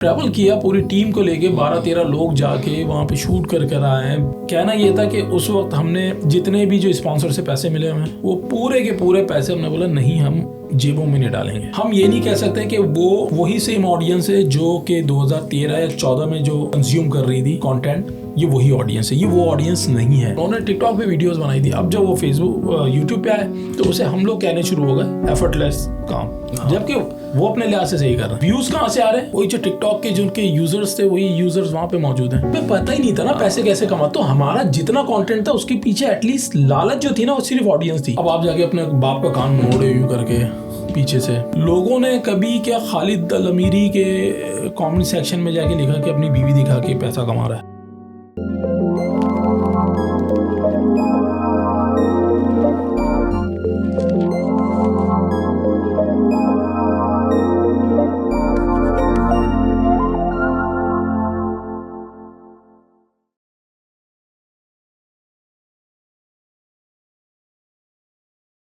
Travel किया पूरी team को लेके 12-13 लोग जाके वहाँ पे शूट कर आए हैं। कहना ये था कि उस वक्त हमने जितने भी जो स्पॉन्सर से पैसे मिले हमें वो पूरे के पूरे पैसे हमने बोला नहीं हम जेबों में नहीं डालेंगे। हम ये नहीं कह सकते कि वो वही सेम ऑडियंस है जो कि 2013 या 14 में जो कंज्यूम कर रही थी कंटेंट, ये वही ऑडियंस है, ये वो ऑडियंस नहीं है। उन्होंने टिकटॉक पे वीडियोस बनाई थी, अब जब वो फेसबुक यूट्यूब पे आए तो उसे हम लोग कहने शुरू हो गए एफर्टलेस काम, जबकि वो अपने लिहाज से सही कर रहे हैं। व्यूज कहाँ से आ रहे हैं? वही जो टिकटॉक के जिनके यूजर्स थे वही यूजर्स वहाँ पे मौजूद हैं। हमें पता ही नहीं था ना पैसे कैसे कमा, तो हमारा जितना कंटेंट था उसके पीछे एटलीस्ट लालच जो थी ना वो सिर्फ ऑडियंस थी। अब आप जाके अपने बाप का कान मोड़े यूं करके पीछे से। लोगों ने कभी क्या खालिद अल अमीरी के कमेंट सेक्शन में जाके लिखा कि अपनी बीवी दिखा के पैसा कमा रहा है।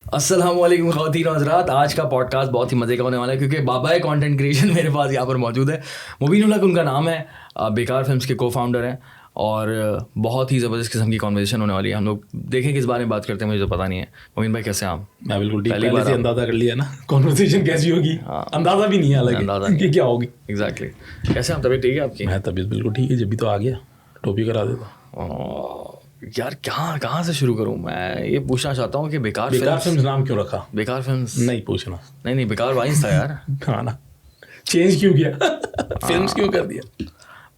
अस्सलामुअलैकुम ख़वातीन और हज़रात, आज का पॉडकास्ट बहुत ही मज़े का होने वाला है क्योंकि बाबा कंटेंट क्रिएशन मेरे पास यहाँ पर मौजूद है। मुबीन उल हक उनका नाम है, बेकार फिल्म्स के को फाउंडर हैं और बहुत ही ज़बरदस्त किस्म की कॉन्वर्सेशन होने वाली है। हम लोग देखें किस बारे में बात करते हैं, मुझे तो पता नहीं है। मुबीन भाई कैसे हैं आप? मैं बिल्कुल ठीक, पहले से अंदाज़ा कर लिया ना कॉन्वर्सेशन कैसी होगी। अंदाज़ा भी नहीं है अलग कि क्या होगी। एग्जैक्टली। कैसे आप? तबीयत ठीक है आपकी? मैं तबीयत बिल्कुल ठीक है, जब भी तो आ गया टोपी करा देता। यार कहाँ से शुरू करूँ? मैं ये पूछना चाहता हूँ कि बेकार फिल्म्स नाम क्यों रखा? बेकार फिल्म्स नहीं पूछना। नहीं बेकार वाइंस था यार। हाँ ना, चेंज क्यों किया? फिल्म्स क्यों कर दिया?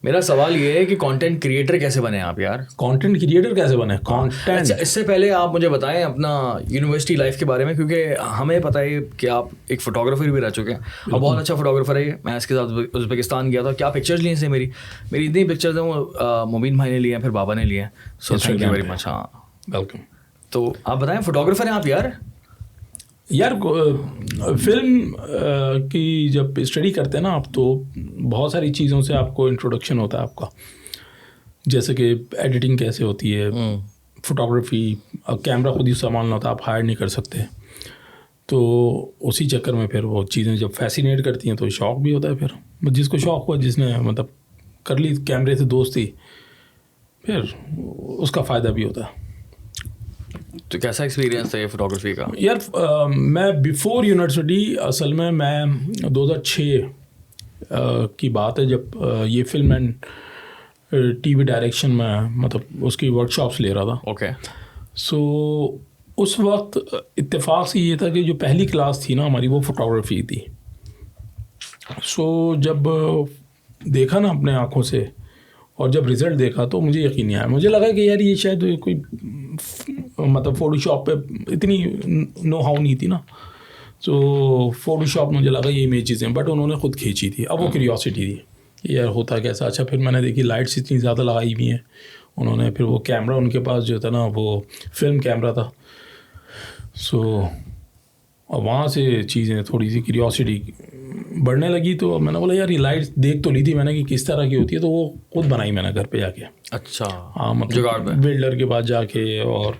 मेरा सवाल ये है कि कंटेंट क्रिएटर कैसे बने आप यार? कंटेंट क्रिएटर कैसे बने? कंटेंट। अच्छा, इससे पहले आप मुझे बताएं अपना यूनिवर्सिटी लाइफ के बारे में, क्योंकि हमें पता है कि आप एक फोटोग्राफर भी रह चुके हैं और बहुत अच्छा फोटोग्राफर है। मैं इसके साथ उज़्बेकिस्तान गया था। क्या पिक्चर्स लिए से मेरी इतनी पिक्चर्स हैं वो मुबीन भाई ने लिए हैं, फिर बाबा ने लिए हैं। So thank you very much. हाँ वेलकम। तो आप बताएं, फोटोग्राफर हैं आप यार? फिल्म की जब स्टडी करते हैं ना आप, तो बहुत सारी चीज़ों से आपको इंट्रोडक्शन होता है आपका, जैसे कि एडिटिंग कैसे होती है, फोटोग्राफी, कैमरा खुद ही संभालना होता है, आप हायर नहीं कर सकते। तो उसी चक्कर में फिर वो चीज़ें जब फैसिनेट करती हैं तो शौक़ भी होता है। फिर जिसको शौक़ हुआ, जिसने मतलब कर ली कैमरे से दोस्ती, फिर उसका फ़ायदा भी होता है। तो कैसा एक्सपीरियंस था ये फोटोग्राफी का? यार मैं बिफोर यूनिवर्सिटी, असल में मैं 2006 की बात है जब ये फिल्म एंड टीवी डायरेक्शन में मतलब उसकी वर्कशॉप्स ले रहा था। ओके। सो उस वक्त इत्तेफाक से ये था कि जो पहली क्लास थी ना हमारी वो फोटोग्राफी थी। सो जब देखा ना अपने आँखों से और जब रिज़ल्ट देखा तो मुझे यकीन नहीं आया। मुझे लगा कि यार ये शायद कोई मतलब फ़ोटोशॉप पे इतनी नो हाउ नहीं थी ना, तो फ़ोटोशॉप मुझे लगा ये इमेजेस हैं, बट उन्होंने ख़ुद खींची थी। अब वो क्यूरियोसिटी थी यार होता कैसा। अच्छा, फिर मैंने देखी लाइट्स इतनी ज़्यादा लगाई हुई हैं उन्होंने, फिर वो कैमरा उनके पास जो था ना वो फिल्म कैमरा था। सो और वहाँ से चीज़ें थोड़ी सी क्यूरियोसिटी बढ़ने लगी। तो मैंने बोला यार ये लाइट्स देख तो ली थी मैंने कि किस तरह की होती है, तो वो खुद बनाई मैंने घर पे जाके। अच्छा। हाँ, मतलब बिल्डर के पास जाके और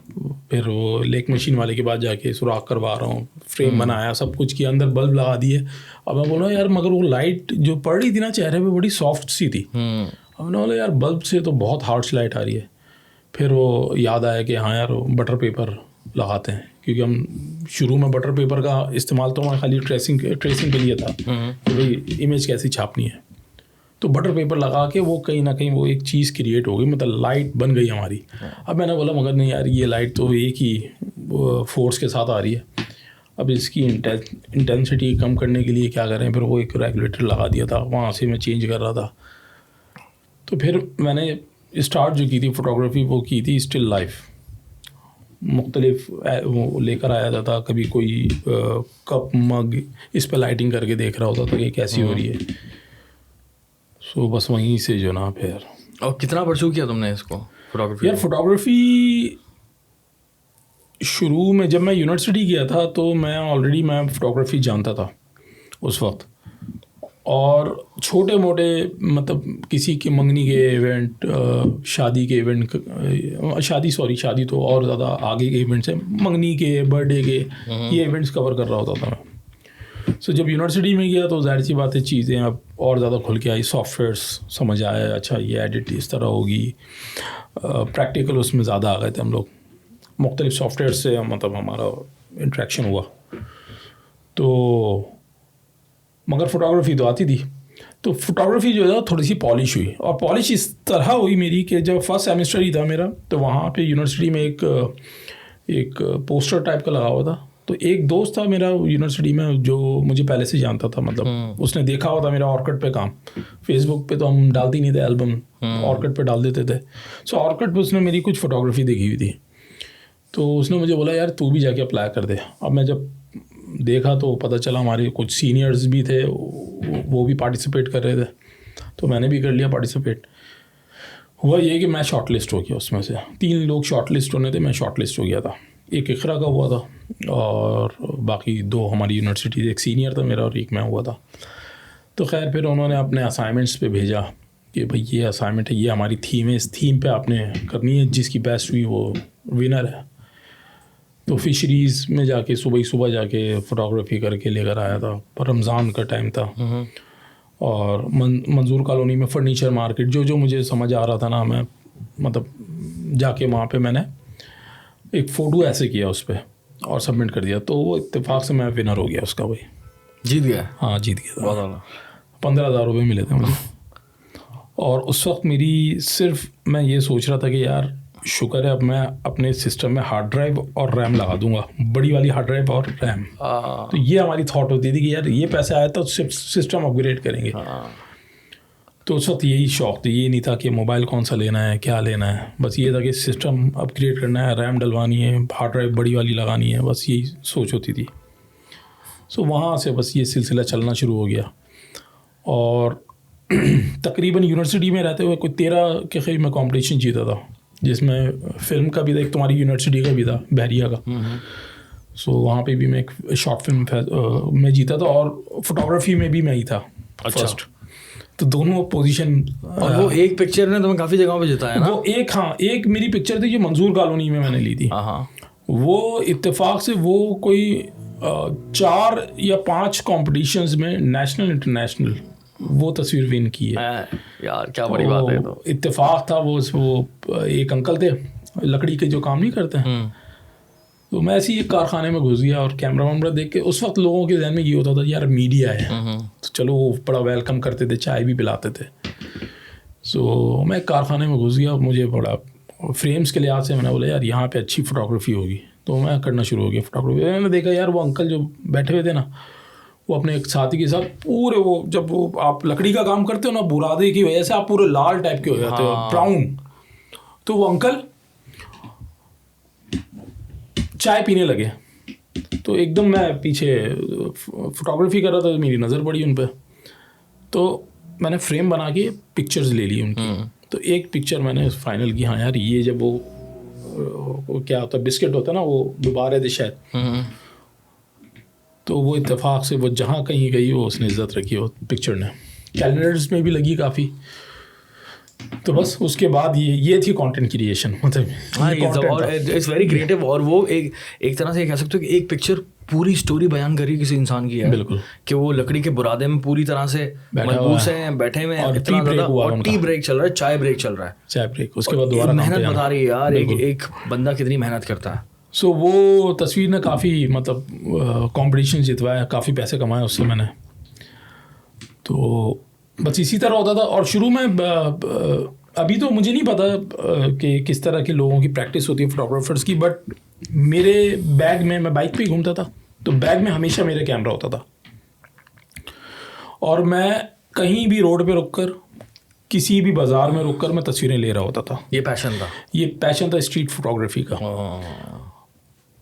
फिर वो लेक मशीन वाले के पास जाके सुराख करवा रहा हूँ, फ्रेम बनाया, सब कुछ किया, अंदर बल्ब लगा दिए। अब मैं बोला यार मगर वो लाइट जो पड़ रही थी ना चेहरे पे बड़ी सॉफ्ट सी थी। अब मैंने बोला यार बल्ब से तो बहुत हार्श लाइट आ रही है। फिर वो याद आया कि हाँ यार बटर पेपर लगाते हैं, क्योंकि हम शुरू में बटर पेपर का इस्तेमाल तो हमारा खाली ट्रेसिंग के लिए था कि भाई इमेज कैसी छापनी है। तो बटर पेपर लगा के वो कहीं ना कहीं वो एक चीज़ क्रिएट हो गई, मतलब लाइट बन गई हमारी। अब मैंने बोला मगर नहीं यार ये लाइट तो एक ही फोर्स के साथ आ रही है, अब इसकी इंटेंसिटी कम करने के लिए क्या करें। फिर वो एक रेगुलेटर लगा दिया था, वहाँ से मैं चेंज कर रहा था। तो फिर मैंने स्टार्ट जो की थी फोटोग्राफी वो की थी स्टिल लाइफ, मुख्तलिफ वो लेकर आया जाता, कभी कोई कप मग इस पर लाइटिंग करके देख रहा होता था कि कैसी हो रही है। सो बस वहीं से जो ना फिर। और कितना परस्यू किया तुमने इसको फोटोग्राफी? यार फोटोग्राफी शुरू में जब मैं यूनिवर्सिटी गया था तो मैं फोटोग्राफी जानता था उस वक्त, और छोटे मोटे मतलब किसी के मंगनी के इवेंट, शादी के इवेंट, शादी तो और ज़्यादा आगे के इवेंट्स हैं, मंगनी के, बर्थडे के, ये इवेंट्स कवर कर रहा होता था मैं। सो जब यूनिवर्सिटी में गया तो जाहिर सी बात है चीज़ें अब और ज़्यादा खुल के आई, सॉफ्टवेयर्स समझ आया, अच्छा ये एडिट इस तरह होगी, प्रैक्टिकल उसमें ज़्यादा आ गए थे हम लोग, मुख्तलिफ सॉफ्टवेयर से मतलब हमारा इंट्रैक्शन हुआ। तो मगर फ़ोटोग्राफी तो आती थी, तो फोटोग्राफी जो है थोड़ी सी पॉलिश हुई, और पॉलिश इस तरह हुई मेरी कि जब फर्स्ट सेमेस्टर ही था मेरा, तो वहाँ पे यूनिवर्सिटी में एक पोस्टर टाइप का लगा हुआ था। तो एक दोस्त था मेरा यूनिवर्सिटी में जो मुझे पहले से जानता था, मतलब उसने देखा हुआ था मेरा ऑर्किड पे काम। फेसबुक पे तो हम डालते नहीं थे एल्बम, ऑर्किड पे डाल देते थे। सो ऑर्किड पे उसने मेरी कुछ फ़ोटोग्राफी देखी हुई थी, तो उसने मुझे बोला यार तू भी जाके अप्लाई कर दे। अब मैं जब देखा तो पता चला हमारे कुछ सीनियर्स भी थे, वो भी पार्टिसिपेट कर रहे थे, तो मैंने भी कर लिया पार्टिसिपेट। हुआ ये कि मैं शॉर्ट लिस्ट हो गया, उसमें से 3 लोग शॉर्ट लिस्ट होने थे, मैं शॉर्ट लिस्ट हो गया था। एक इकरा का हुआ था और बाकी 2 हमारी यूनिवर्सिटी, एक सीनियर था मेरा और एक मैं हुआ था। तो खैर फिर उन्होंने अपने असाइनमेंट्स पे भेजा कि भाई ये असाइनमेंट है, ये हमारी थीम है, इस थीम पे आपने करनी है, जिसकी बेस्ट हुई वो विनर है। तो फिशरीज़ में जाके सुबह जाके फ़ोटोग्राफी करके लेकर आया था, पर रमज़ान का टाइम था। और मंजूर कॉलोनी में फ़र्नीचर मार्केट, जो मुझे समझ आ रहा था ना, मैं मतलब जाके वहाँ पे मैंने एक फ़ोटो ऐसे किया उस पर और सबमिट कर दिया, तो वो इत्तेफाक से मैं विनर हो गया उसका। भाई जीत गया? हाँ जीत गया था। 15,000 रुपये मिले थे मुझे। और उस वक्त मेरी सिर्फ मैं ये सोच रहा था कि यार शुक्र है अब मैं अपने सिस्टम में हार्ड ड्राइव और रैम लगा दूंगा, बड़ी वाली हार्ड ड्राइव और रैम। तो ये हमारी थॉट होती थी कि यार ये पैसे आया तो सिस्टम अपग्रेड करेंगे। तो उस वक्त यही शौक़ था, ये नहीं था कि मोबाइल कौन सा लेना है, क्या लेना है, बस ये था कि सिस्टम अपग्रेड करना है, रैम डलवानी है, हार्ड ड्राइव बड़ी वाली लगानी है, बस यही सोच होती थी। सो वहाँ से बस ये सिलसिला चलना शुरू हो गया। और तकरीबन यूनिवर्सिटी में रहते हुए कोई 13 के करीब मैं कॉम्पिटिशन जीता था, जिसमें फ़िल्म का भी था, एक तुम्हारी यूनिवर्सिटी का भी था, बहरिया का। सो वहाँ पे भी मैं एक शॉर्ट फिल्म में जीता था, और फोटोग्राफी में भी मैं ही था फर्स्ट। तो दोनों पोजीशन। और वो एक पिक्चर ने तुम्हें काफ़ी जगहों पे जिताया ना? वो एक मेरी पिक्चर थी जो मंजूर कॉलोनी में मैंने ली थी। वो इत्तेफाक से वो कोई 4 या 5 कॉम्पिटिशन्स में नेशनल इंटरनेशनल वो तस्वीर विन की है। यार क्या बड़ी बात है। तो इत्तेफाक था वो एक अंकल थे लकड़ी के जो काम नहीं करते हैं, तो मैं ऐसे ही एक कारखाने में घुस गया और कैमरा वैमरा देख के, उस वक्त लोगों के जहन में ये होता था यार मीडिया है, तो चलो वो बड़ा वेलकम करते थे, चाय भी पिलाते थे। सो मैं कारखाने में घुस गया, मुझे बड़ा फ्रेम्स के लिहाज से मैंने बोला यार यहाँ पे अच्छी फ़ोटोग्राफी होगी, तो मैं करना शुरू हो गया फ़ोटोग्राफी। मैंने देखा यार वो अंकल जो बैठे हुए थे ना, वो अपने एक साथी के साथ पूरे वो जब वो आप लकड़ी का काम करते हो ना, बुरादे की वजह से आप पूरे लाल टाइप के हो जाते हो, ब्राउन। तो वो अंकल चाय पीने लगे, तो एकदम मैं पीछे फोटोग्राफी कर रहा था, तो मेरी नज़र पड़ी उन पर, तो मैंने फ्रेम बना के पिक्चर्स ले ली उनकी। तो एक पिक्चर मैंने फाइनल की, हाँ यार ये जब वो क्या होता है, बिस्किट होता है ना, वो गुब्बारे थे शायद, तो वो इत्तेफाक से वो जहाँ कहीं गई वो उसने इज्जत रखी वो पिक्चर ने, कैलेंडर्स में भी लगी काफ़ी। तो बस उसके बाद ये थी कंटेंट क्रिएशन, मतलब इट्स वेरी क्रिएटिव। और वो एक तरह से कह सकते हो कि एक पिक्चर पूरी स्टोरी बयान करी किसी इंसान की है। बिल्कुल, कि वो लकड़ी के बुरादे में पूरी तरह से मलबूस हैं, बैठे हुए हैं, और टी ब्रेक चल रहा है, चाय ब्रेक चल रहा है, चाय ब्रेक। उसके बाद दोबारा मेहनत बता रही है यार, एक बंदा कितनी मेहनत करता है। सो वो तस्वीर ने काफ़ी मतलब कंपटीशन जितवाया, काफ़ी पैसे कमाए उससे मैंने। तो बस इसी तरह होता था। और शुरू में अभी तो मुझे नहीं पता कि किस तरह के लोगों की प्रैक्टिस होती है फोटोग्राफर्स की, बट मेरे बैग में, मैं बाइक पे ही घूमता था, तो बैग में हमेशा मेरा कैमरा होता था, और मैं कहीं भी रोड पे रुककर, किसी भी बाज़ार में रुककर मैं तस्वीरें ले रहा होता था। ये पैशन था स्ट्रीट फोटोग्राफी का।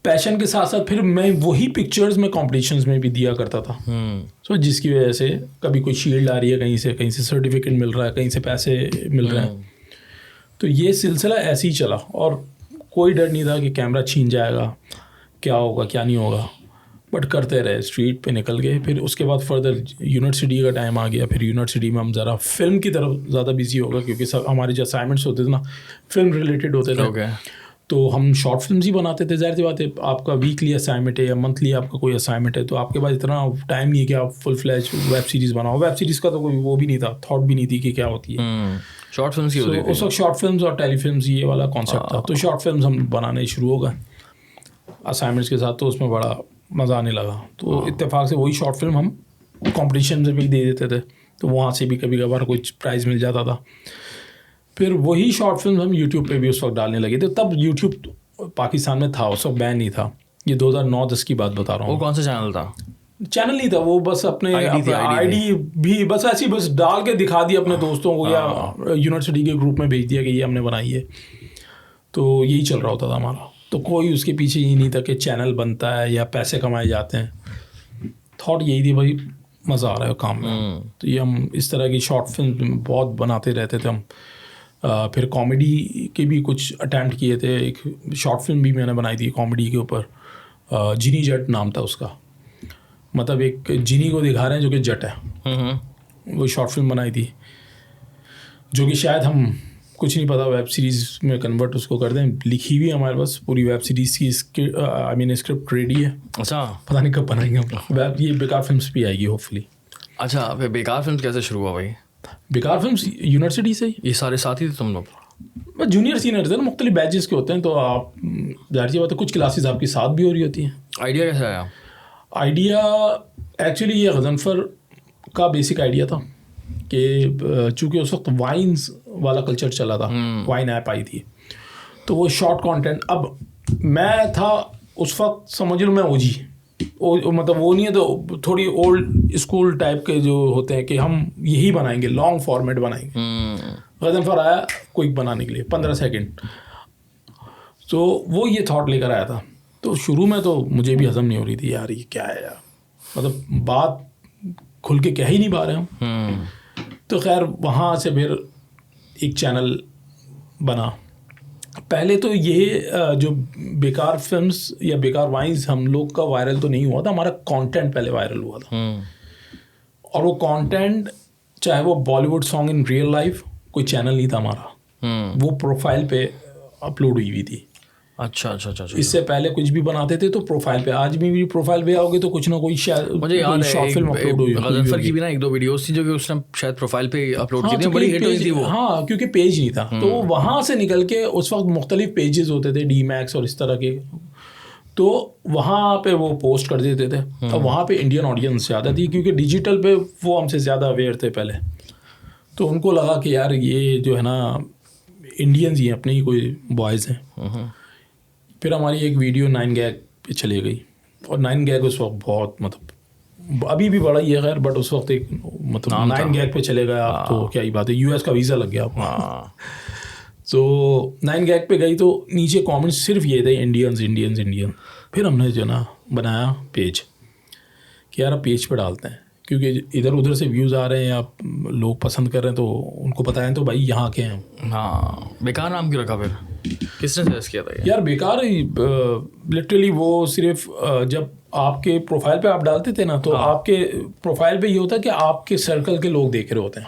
पैशन के साथ साथ फिर मैं वही पिक्चर्स में कॉम्पिटिशन्स में भी दिया करता था। सो जिसकी वजह से कभी कोई शील्ड आ रही है, कहीं से सर्टिफिकेट मिल रहा है, कहीं से पैसे मिल रहे हैं। तो ये सिलसिला ऐसे ही चला, और कोई डर नहीं था कि कैमरा छीन जाएगा, क्या होगा क्या नहीं होगा, बट करते रहे, स्ट्रीट पे निकल गए। फिर उसके बाद फर्दर यूनिवर्सिटी का टाइम आ गया, फिर यूनिवर्सिटी में हम ज़रा फिल्म की तरफ ज़्यादा बिजी होगा, क्योंकि सब हमारे जो असाइनमेंट्स होते थे ना फिल्म रिलेटेड होते थे। तो हम शॉर्ट फिल्म्स ही बनाते थे। ज़ाहिर सी बात है, आपका वीकली असाइनमेंट है या मंथली आपका कोई असाइनमेंट है, तो आपके पास इतना टाइम नहीं है कि आप फुल फ्लैश वेब सीरीज़ बनाओ। वेब सीरीज़ का तो कोई वो भी नहीं था, थॉट भी नहीं थी कि क्या होती है। शॉर्ट फिल्म्स ही होती थी उस वक्त शॉर्ट फिल्म्स और टेलीफिल्म्स ये वाला कॉन्सेप्ट था। तो शॉर्ट फिल्म्स हम बनाने शुरू हो गए असाइनमेंट्स के साथ, तो उसमें बड़ा मज़ा आने लगा। तो इत्तेफाक से वही शॉर्ट फिल्म हम कॉम्पिटिशन में भी दे देते थे, तो वहाँ से भी कभी कभार कुछ प्राइज़ मिल जाता था। फिर वही शॉर्ट फिल्म हम यूट्यूब पे भी उस वक्त डालने लगे थे। तब यूट्यूब पाकिस्तान में था, उस वक्त बैन नहीं था। ये 2009-10 की बात बता रहा हूँ। वो कौन सा चैनल था? चैनल नहीं था वो, बस अपने आईडी भी बस ऐसी बस डाल के दिखा दिया अपने दोस्तों को या यूनिवर्सिटी के ग्रुप में भेज दिया कि ये हमने बनाई है। तो यही चल रहा होता था हमारा। तो कोई उसके पीछे ये नहीं था कि चैनल बनता है या पैसे कमाए जाते हैं। थॉट यही थी भाई मज़ा आ रहा है काम में। तो ये हम इस तरह की शॉर्ट फिल्म बहुत बनाते रहते थे हम। फिर कॉमेडी के भी कुछ अटैम्प्ट किए थे। एक शॉर्ट फिल्म भी मैंने बनाई थी कॉमेडी के ऊपर, जिनी जट नाम था उसका। मतलब एक जिनी को दिखा रहे हैं जो कि जट है। वो शॉर्ट फिल्म बनाई थी, जो कि शायद हम कुछ नहीं पता वेब सीरीज़ में कन्वर्ट उसको कर दें। लिखी हुई हमारे पास पूरी वेब सीरीज़ की स्क्रिप्ट रेडी है। अच्छा, पता नहीं कब बनाएंगे हम। वेब ये बेकार फिल्म्स भी आएगी होपफुली। अच्छा, फिर बेकार फिल्म कैसे शुरू हुआ भाई? बेकार फिल्म्स यूनिवर्सिटी से। ये सारे साथी थे तुम लोग? बस जूनियर सीनियर थे ना, मुख्तलिफ बैचेस के होते हैं। तो आप जाहिर सी बात है कुछ क्लासेस आपकी साथ भी हो रही होती हैं। आइडिया कैसे आया? आइडिया एक्चुअली ये गज़नफ़र का बेसिक आइडिया था कि चूँकि उस वक्त वाइन्स वाला कल्चर चला था, वाइन ऐप आई थी, तो वो शॉर्ट कंटेंट। अब मैं था उस वक्त, समझ लो मैं ओजी, मतलब वो नहीं है तो थोड़ी ओल्ड स्कूल टाइप के जो होते हैं कि हम यही बनाएंगे, लॉन्ग फॉर्मेट बनाएंगे। गज़नफ़र आया क्विक बनाने के लिए 15 सेकंड, तो वो ये थॉट लेकर आया था। तो शुरू में तो मुझे भी हज़म नहीं हो रही थी यार, ये क्या है यार, मतलब बात खुल के कह ही नहीं पा रहे हम। तो खैर वहाँ से फिर एक चैनल बना। पहले तो ये जो बेकार फिल्म्स या बेकार वाइन्स हम लोग का वायरल तो नहीं हुआ था, हमारा कंटेंट पहले वायरल हुआ था। और वो कंटेंट चाहे वो Bollywood song in real life, कोई चैनल नहीं था हमारा, वो प्रोफाइल पे अपलोड हुई हुई थी। अच्छा। इससे पहले कुछ भी बनाते थे तो प्रोफाइल पे, आज भी प्रोफाइल पे आओगे तो कुछ ना कोई मुझे याद है शॉर्ट फिल्म अपलोड हुई। गज़नफ़र की भी ना 1-2 वीडियोस थी जो कि उसने शायद प्रोफाइल पे अपलोड की थी, बड़ी हिट हुई थी वो। हाँ, क्योंकि पेज नहीं था, तो वहाँ से निकल के उस वक्त मुख्तलिफ पेजेस होते थे, डीमैक्स और इस तरह के, तो वहाँ पे वो पोस्ट कर देते थे। और वहाँ पे इंडियन ऑडियंस ज़्यादा थी, क्योंकि डिजिटल पे वो हमसे ज़्यादा अवेयर थे पहले। तो उनको लगा कि यार ये जो है ना इंडियंस ही अपने ही कोई बॉयज़ हैं। फिर हमारी एक वीडियो 9 गैग पे चली गई, और 9 गैग उस वक्त बहुत, मतलब अभी भी बड़ा ही है खैर, बट उस वक्त एक मतलब 9 गैग पे चले गए आप तो क्या ही बात है, यूएस का वीज़ा लग गया आपको। तो 9 गैग पे गई तो नीचे कमेंट्स सिर्फ ये थे, इंडियन। फिर हमने जो ना बनाया पेज कि यार अब पेज पे डालते हैं, क्योंकि इधर उधर से व्यूज़ आ रहे हैं या लोग पसंद कर रहे हैं, तो उनको पता है तो भाई यहाँ के हैं। हाँ, बेकार नाम क्यों रखा फिर? किसने सजेस्ट किया था यार बेकार लिटरली वो सिर्फ जब आपके प्रोफाइल पे आप डालते थे ना, तो आपके प्रोफाइल पे ये होता है कि आपके सर्कल के लोग देख रहे होते हैं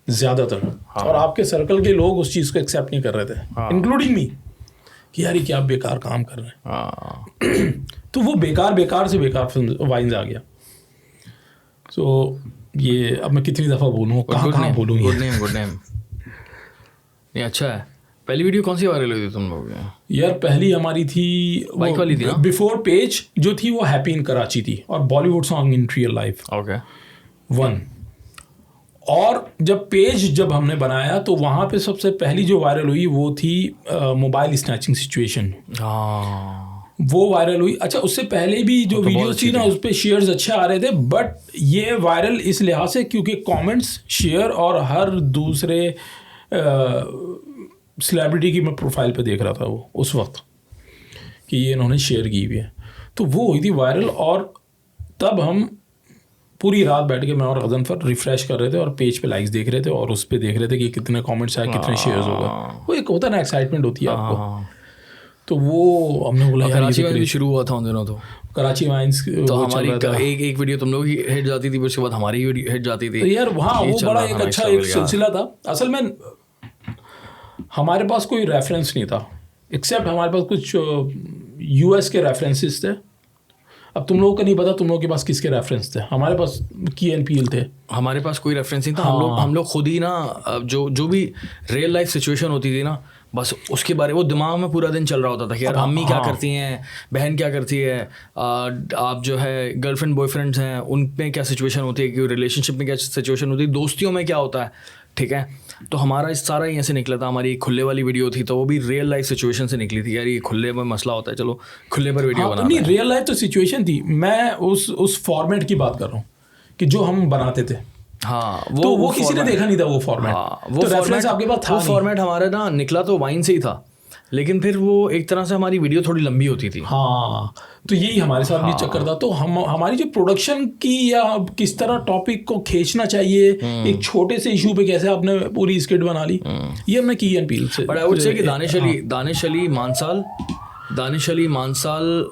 ज़्यादातर, और आपके सर्कल के लोग उस चीज़ को एक्सेप्ट नहीं कर रहे थे, इंक्लूडिंग मी, कि यार ये क्या बेकार काम कर रहे हैं। तो वो बेकार से बेकार फिल्म वाइन्स आ गया। तो ये अब मैं कितनी दफ़ा बोलूँ, कहाँ बोलूँ? गुड नेम ये अच्छा है। पहली वीडियो कौन सी वायरल हुई थी तुम लोग? यार पहली हमारी थी बाइक वाली थी ना? बिफोर पेज जो थी वो हैप्पी इन कराची थी, और Bollywood song in real life. Okay 1। और जब हमने बनाया तो वहाँ पे सबसे पहली जो वायरल हुई वो थी मोबाइल स्नैचिंग सिचुएशन, वो वायरल हुई। अच्छा, उससे पहले भी जो वीडियोस थी ना उस पर शेयर्स अच्छे आ रहे थे, बट ये वायरल इस लिहाज से क्योंकि कमेंट्स, शेयर और हर दूसरे सेलिब्रिटी की मैं प्रोफाइल पे देख रहा था वो उस वक्त कि ये इन्होंने शेयर की हुई है, तो वो हुई थी वायरल। और तब हम पूरी रात बैठ के मैं और गज़नफ़र रिफ़्रेश कर रहे थे और पेज पे लाइक्स देख रहे थे और उस पर देख रहे थे कि कितने कमेंट्स आए, कितने शेयर्स हो गए। वो एक होता ना एक्साइटमेंट होती है आपको। तो वो हमने बोला यार कराची वाइन्स शुरू हुआ था उन दिनों, तो कराची वाइन्स तो हमारी एक वीडियो तुम लोग ही हिट जाती थी, फिर उसके बाद हमारी वीडियो हिट जाती थी। तो यार वहाँ वो बड़ा एक अच्छा एक सिलसिला था। असल में हमारे पास कोई रेफरेंस नहीं था एक्सेप्ट हमारे पास कुछ यूएस के रेफरेंसेस थे। अब तुम लोगों को नहीं पता तुम लोगों के पास किसके रेफरेंस थे, हमारे पास की एन पीएल थे। हमारे पास कोई रेफरेंस नहीं था। हाँ। हम लोग खुद ही ना जो भी रियल लाइफ सिचुएशन होती थी ना, बस उसके बारे वो दिमाग में पूरा दिन चल रहा होता था कि यार अम्मी क्या करती हैं, बहन क्या करती है, आप जो है गर्लफ्रेंड बॉयफ्रेंड्स हैं उनमें क्या सिचुएशन होती है, कि रिलेशनशिप में क्या सिचुएशन होती है, दोस्तियों में क्या होता है, ठीक है। तो हमारा इस सारा यहाँ से निकला था। हमारी एक खुले वाली वीडियो थी तो वो भी रियल लाइफ सिचुएशन से निकली थी, यार ये खुले में मसला होता है, चलो खुले पर वीडियो बना। नहीं, रियल लाइफ तो सिचुएशन थी, मैं उस फॉर्मेट की बात कर रहा हूँ कि जो हम बनाते थे। हाँ, वो किसी ने देखा नहीं था वो फॉर्मेट। हाँ, वो रेफरेंस आपके पास था। वो फॉर्मेट हमारा ना निकला तो वाइन से ही था, लेकिन फिर वो एक तरह से हमारी वीडियो थोड़ी लंबी होती थी। हाँ, तो यही हमारे साथ भी चक्कर था। तो हमारी जो प्रोडक्शन की या किस तरह टॉपिक को खींचना चाहिए, एक छोटे से इशू पे कैसे आपने पूरी स्किट बना ली, ये हमने की एन पीएल से। बट आई वुड से कि दानिश अली मानसाल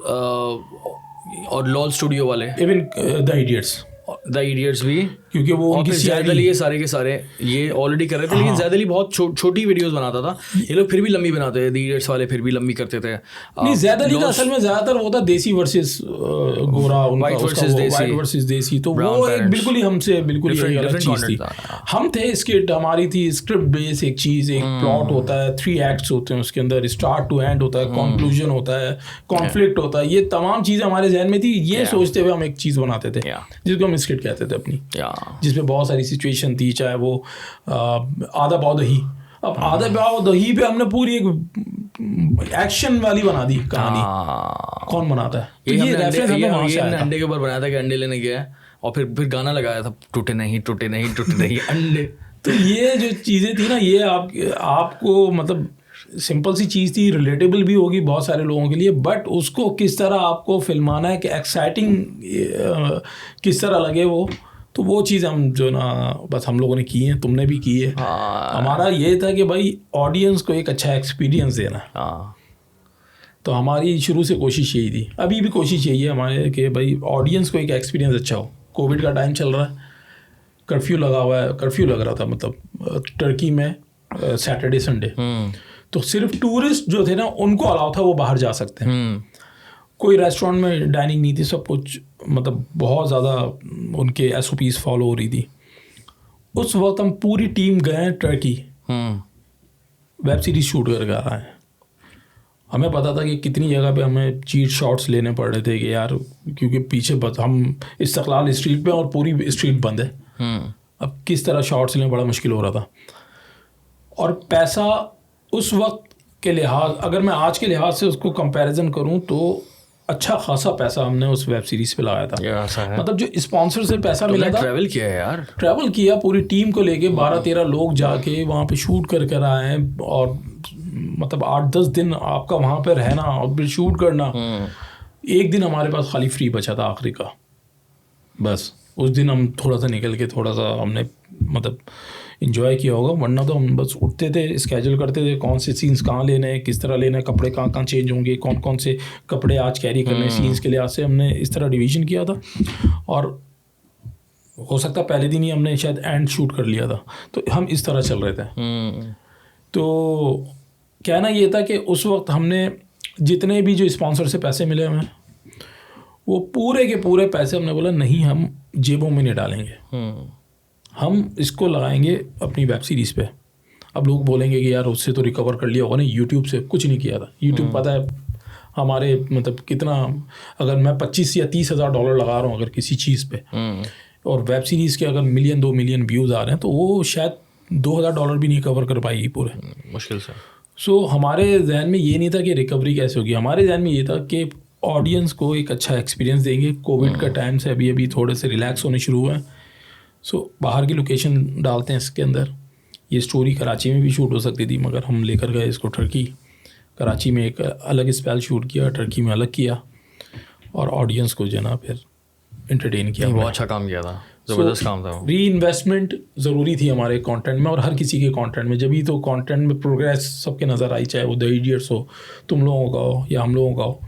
और लॉल स्टूडियो वाले, इवन द इडियट्स भी, क्योंकि वो उनकी ज़ैद अली ये सारे के सारे ये ऑलरेडी कर रहे थे। लेकिन ज़ैद अली बहुत छोटी वीडियोस बनाता था, ये लोग फिर भी लंबी बनाते थे। द इडियट्स वाले फिर भी लंबी करते थे। नहीं, ज़ैद अली का असल में ज़्यादातर वो था देसी वर्सेस गोरा, वाइट वर्सेस देसी। तो वो एक बिल्कुल ही हमसे बिल्कुल ही अलग चीज़ थी। हम थे स्किट, हमारी थी स्क्रिप्ट बेस एक चीज़, एक प्लॉट होता है, 3 एक्ट्स होते हैं उसके अंदर, स्टार्ट टू एंड होता है, कंक्लूजन होता है, कॉन्फ्लिक्ट होता है, ये तमाम चीज़ें हमारे जहन में थी। ये सोचते हुए हम एक चीज़ बनाते थे जिसको हम स्किट कहते थे अपनी, जिसमें बहुत सारी सिचुएशन थी, चाहे वो आधा पाव दही। अब आधा पाव दही पे हमने पूरी एक एक्शन वाली बना दी कहानी। कौन बनाता है? तो ये रेफरेंस हमें वहां से आया था। अंडे के ऊपर बनाया था कि अंडे लेने गया और फिर गाना लगाया था, टूटे नहीं टूटे नहीं टूटे नहीं अंडे। तो ये जो चीज़ें थी ना, ये आपको मतलब सिंपल सी चीज़ थी, रिलेटेबल भी होगी बहुत सारे लोगों के लिए, बट उसको किस तरह आपको फिल्माना है कि एक्साइटिंग किस तरह लगे वो, तो वो चीज़ हम जो ना बस हम लोगों ने की है, तुमने भी की है। हमारा ये था कि भाई ऑडियंस को एक अच्छा एक्सपीरियंस देना। तो हमारी शुरू से कोशिश यही थी, अभी भी कोशिश यही है हमारे कि भाई ऑडियंस को एक एक्सपीरियंस अच्छा हो। कोविड का टाइम चल रहा है, कर्फ्यू लगा हुआ है, कर्फ्यू लग रहा था मतलब टर्की में सैटरडे संडे। तो सिर्फ टूरिस्ट जो थे ना उनको अलाउ था, वो बाहर जा सकते हैं। कोई रेस्टोरेंट में डाइनिंग नहीं थी, सब कुछ मतलब बहुत ज़्यादा उनके SOPs फॉलो हो रही थी। उस वक्त हम पूरी टीम गए टर्की, वेब सीरीज शूट करके आ रहे हैं। हमें पता था कि कितनी जगह पे हमें चीट शॉट्स लेने पड़ रहे थे कि यार, क्योंकि पीछे हम इस्तकलाल स्ट्रीट पे और पूरी स्ट्रीट बंद है। अब किस तरह शॉट्स लेना बड़ा मुश्किल हो रहा था। और पैसा उस वक्त के लिहाज, अगर मैं आज के लिहाज से उसको कंपैरिजन करूं तो अच्छा खासा पैसा हमने उस वेब सीरीज पे लगाया था। मतलब जो स्पॉन्सर से पैसा मिला था, ट्रैवल किया है यार, ट्रैवल किया पूरी टीम को लेके, 12-13 लोग जाके वहाँ पे शूट कर आए हैं। और मतलब 8-10 दिन आपका वहाँ पे रहना और फिर शूट करना। एक दिन हमारे पास खाली फ्री बचा था आखिरी का, बस उस दिन हम थोड़ा सा निकल के थोड़ा सा हमने मतलब इंजॉय किया होगा, वरना तो हम बस उठते थे, स्केड्यूल करते थे कौन से सीन्स कहाँ लेने हैं, किस तरह लेना है, कपड़े कहाँ कहाँ चेंज होंगे, कौन कौन से कपड़े आज कैरी करने हैं सीन्स के लिहाज से। हमने इस तरह डिवीज़न किया था और हो सकता है पहले दिन ही हमने शायद एंड शूट कर लिया था। तो हम इस तरह चल रहे थे। तो कहना ये था कि उस वक्त हमने जितने भी जो स्पॉन्सर से पैसे मिले हमें, वो पूरे के पूरे पैसे हमने बोला नहीं, हम जेबों में नहीं डालेंगे, हम इसको लगाएंगे अपनी वेब सीरीज़ पे। अब लोग बोलेंगे कि यार उससे तो रिकवर कर लिया होगा ना, यूट्यूब से कुछ नहीं किया था। यूट्यूब पता है हमारे मतलब कितना, अगर मैं 25 या 30 हज़ार डॉलर लगा रहा हूँ अगर किसी चीज़ पे, और वेब सीरीज़ के अगर 1 मिलियन 2 मिलियन व्यूज़ आ रहे हैं, तो वो शायद $2,000 भी नहीं कवर कर पाएगी पूरे, मुश्किल से। सो हमारे जहन में ये नहीं था कि रिकवरी कैसे होगी, हमारे जहन में ये था कि ऑडियंस को एक अच्छा एक्सपीरियंस देंगे। कोविड का टाइम से अभी थोड़े से रिलैक्स होने शुरू हुए हैं, सो बाहर की लोकेशन डालते हैं इसके अंदर। ये स्टोरी कराची में भी शूट हो सकती थी, मगर हम लेकर गए इसको टर्की। कराची में एक अलग स्पेल शूट किया, टर्की में अलग किया, और ऑडियंस को जो ना फिर एंटरटेन किया। बहुत अच्छा काम किया था, ज़बरदस्त काम था। री इन्वेस्टमेंट ज़रूरी थी हमारे कंटेंट में और हर किसी के कंटेंट में, जब भी तो कंटेंट में प्रोग्रेस सबके नज़र आई, चाहे वो द इडियट्स हो, तुम लोगों का हो या हम लोगों का हो,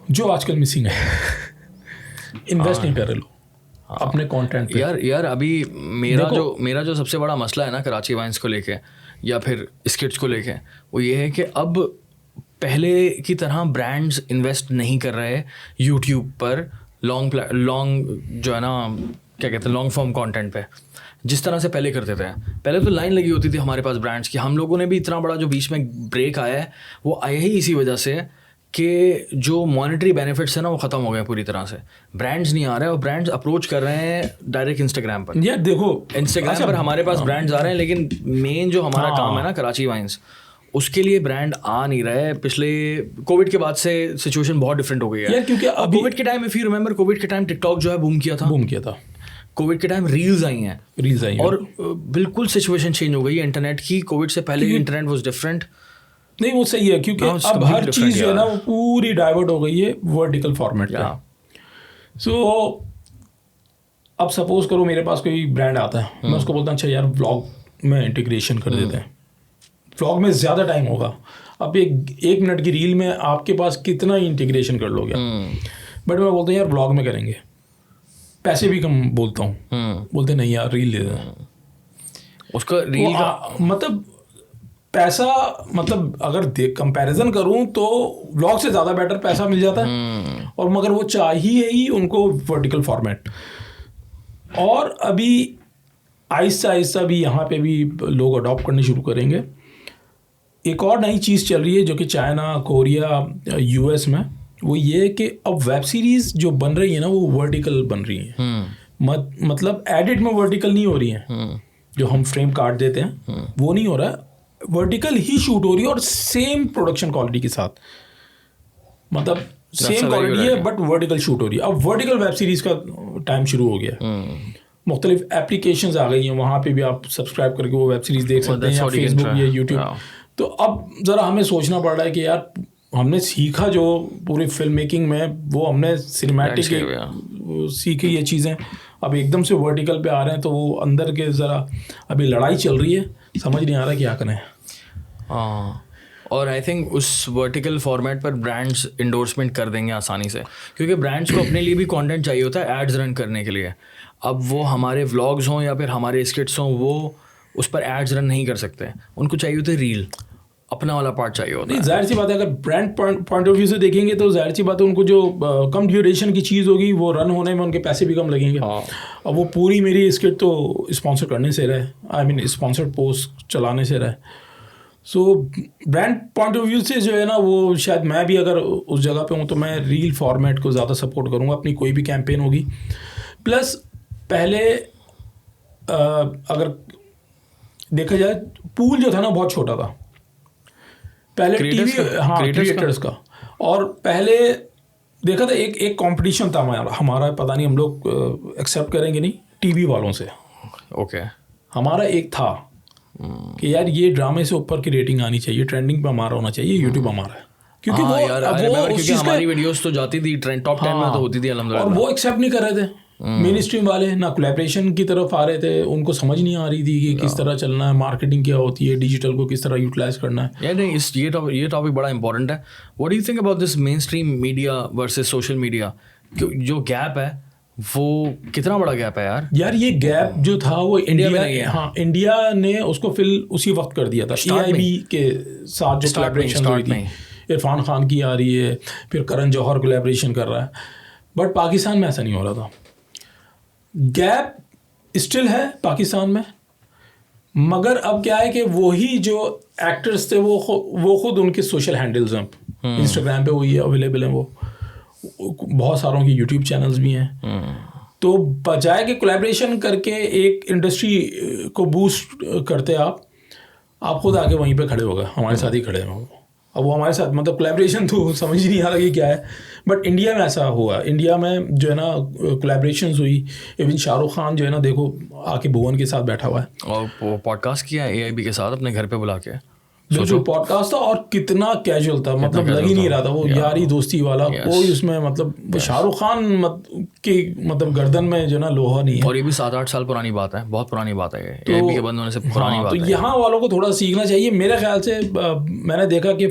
जो आजकल मिसिंग है। इन्वेस्ट नहीं कर रहे लोग। अपने कंटेंट पे। यार अभी मेरा जो सबसे बड़ा मसला है ना कराची वाइन्स को लेके या फिर स्किट्स को लेके, वो ये है कि अब पहले की तरह ब्रांड्स इन्वेस्ट नहीं कर रहे यूट्यूब पर लॉन्ग जो है ना क्या कहते हैं लॉन्ग फॉर्म कंटेंट पे, जिस तरह से पहले करते थे। पहले तो लाइन लगी होती थी हमारे पास ब्रांड्स की। हम लोगों ने भी इतना बड़ा जो बीच में ब्रेक आया है वो आया ही इसी वजह से कि जो मॉनेटरी बेनिफिट्स है ना वो ख़त्म हो गए पूरी तरह से। ब्रांड्स नहीं आ रहे और ब्रांड्स अप्रोच कर रहे हैं डायरेक्ट इंस्टाग्राम पर। यार देखो इंस्टाग्राम पर हमारे पास ब्रांड्स आ रहे हैं, लेकिन मेन जो हमारा काम है ना कराची वाइन्स, उसके लिए ब्रांड आ नहीं रहे। पिछले कोविड के बाद से सिचुएशन बहुत डिफरेंट हो गई है। यार क्योंकि अब कोविड के time, if you remember, Covid के टाइम टिकटॉक जो है बूम किया था। कोविड के टाइम रील्स आई हैं और बिल्कुल सिचुएशन चेंज हो गई है इंटरनेट की। कोविड से पहले इंटरनेट वाज डिफरेंट। नहीं वो सही है क्योंकि अब हर चीज़ जो है ना वो पूरी डाइवर्ट हो गई है वर्टिकल फॉर्मेट पे। सो अब सपोज करो मेरे पास कोई ब्रांड आता है, मैं उसको बोलता हूँ अच्छा यार व्लॉग में इंटीग्रेशन कर देते हैं। व्लॉग में ज़्यादा टाइम होगा, अब एक मिनट की रील में आपके पास कितना इंटीग्रेशन कर लोगे। बट मैं बोलता हूँ यार व्लॉग में करेंगे, पैसे भी कम बोलता हूँ। बोलते नहीं यार रील दे दें। उसका रील का मतलब पैसा, मतलब अगर कंपैरिजन करूं तो व्लॉग से ज़्यादा बेटर पैसा मिल जाता है। और मगर वो चाहिए ही उनको वर्टिकल फॉर्मेट। और अभी आहिस्ता आहिस्ता भी यहाँ पे भी लोग अडॉप्ट करने शुरू करेंगे। एक और नई चीज़ चल रही है जो कि चाइना, कोरिया, यूएस में, वो ये है कि अब वेब सीरीज़ जो बन रही है ना वो वर्टिकल बन रही हैं। मतलब एडिट में वर्टिकल नहीं हो रही हैं। जो हम फ्रेम काट देते हैं वो नहीं हो रहा है, वर्टिकल ही शूट हो रही है और सेम प्रोडक्शन क्वालिटी के साथ। मतलब सेम क्वालिटी है बट वर्टिकल शूट हो रही है। अब वर्टिकल वेब सीरीज़ का टाइम शुरू हो गया। मुख्तलिफ एप्लीकेशंस आ गई हैं, वहाँ पे भी आप सब्सक्राइब करके वो वेब सीरीज़ देख सकते हैं, या फेसबुक या यूट्यूब। तो अब ज़रा हमें सोचना पड़ रहा है कि यार हमने सीखा जो पूरी फिल्म मेकिंग में, वो हमने सिनेमैटिक सीखी ये चीज़ें, अब एकदम से वर्टिकल पे आ रहे हैं। तो वो अंदर के ज़रा अभी लड़ाई चल रही है, समझ नहीं आ रहा क्या करें। और आई थिंक उस वर्टिकल फॉर्मेट पर ब्रांड्स इंडोर्समेंट कर देंगे आसानी से, क्योंकि ब्रांड्स को अपने लिए भी कंटेंट चाहिए होता है एड्स रन करने के लिए। अब वो हमारे व्लॉग्स हों या फिर हमारे स्किट्स हों, वो उस पर एड्स रन नहीं कर सकते। उनको चाहिए होते रील, अपना वाला पार्ट चाहिए होता है। जाहिर सी बात है, अगर ब्रांड पॉइंट ऑफ व्यू से देखेंगे तो जाहिर सी बात है उनको जो कम ड्यूरेशन की चीज़ होगी वो रन होने में उनके पैसे भी कम लगेंगे। अब वो पूरी मेरी स्किट तो स्पॉन्सर करने से रहे, आई मीन स्पॉन्सर्ड पोस्ट चलाने से रहे। So brand point of view से जो है ना, वो शायद मैं भी अगर उस जगह पे हूँ तो मैं रील फॉर्मेट को ज़्यादा सपोर्ट करूँगा अपनी कोई भी कैंपेन होगी। प्लस पहले अगर देखा जाए पूल जो था ना बहुत छोटा था पहले, टीवी क्रिएटर्स का। और पहले देखा था एक कंपटीशन था हमारा, पता नहीं हम लोग एक्सेप्ट करेंगे नहीं, टीवी वालों से। ओके हमारा एक था कि यार ये ड्रामे से ऊपर की रेटिंग आनी चाहिए, ट्रेंडिंग पे हमारा होना चाहिए, यूट्यूब हमारा है। क्योंकि वो क्योंकि हमारी वीडियोस तो जाती थी ट्रेंड टॉप 10 में तो होती थी अल्हम्दुलिल्लाह। और वो एक्सेप्ट नहीं कर रहे थे मेन स्ट्रीम वाले, ना कोलैबोरेशन की तरफ आ रहे थे। उनको समझ नहीं आ रही थी कि किस तरह चलना है, मार्केटिंग क्या होती है, डिजिटल को किस तरह यूटिलाइज करना है। यार नहीं, ये टॉपिक बड़ा इंपॉर्टेंट है। What do you think about this main stream media versus social media? जो गैप है वो कितना बड़ा गैप है यार? यार ये गैप जो था वो इंडिया में नहीं है। हाँ, इंडिया ने उसको फिल उसी वक्त कर दिया था। AIB के साथ जो कोलैबोरेशन हुई थी, इरफान खान की आ रही है, फिर करण जौहर कोलैबोरेशन कर रहा है। बट पाकिस्तान में ऐसा नहीं हो रहा था। गैप स्टिल है पाकिस्तान में, मगर अब क्या है कि वही जो एक्टर्स थे वो खुद उनके सोशल हैंडल्स हैं, इंस्टाग्राम पे वही अवेलेबल हैं, वो बहुत सारों के यूट्यूब चैनल्स भी हैं। तो बजाय के कोलैबोरेशन करके एक इंडस्ट्री को बूस्ट करते आप खुद आके वहीं पे खड़े हो गए, हमारे साथ ही खड़े हैं। अब वो हमारे साथ मतलब कोलैबोरेशन तो समझ ही नहीं आ रहा कि क्या है। बट इंडिया में ऐसा हुआ, इंडिया में जो है ना कोलैबोरेशंस हुई। इवन शाहरुख खान जो है ना देखो आके भुवन के साथ बैठा हुआ है और पॉडकास्ट किया है AIB के साथ अपने घर पे बुला के। जो पॉडकास्ट था और कितना कैजुअल था, मतलब लग ही नहीं रहा था वो यारी दोस्ती वाला कोई उसमें, मतलब शाहरुख खान की मतलब गर्दन में जो ना लोहा नहीं है। और ये भी 7-8 साल पुरानी बात है, बहुत पुरानी बात है ये, AIB के बंद होने से पुरानी बात है। तो यहाँ वालों को थोड़ा सीखना चाहिए मेरे ख्याल से। मैंने देखा कि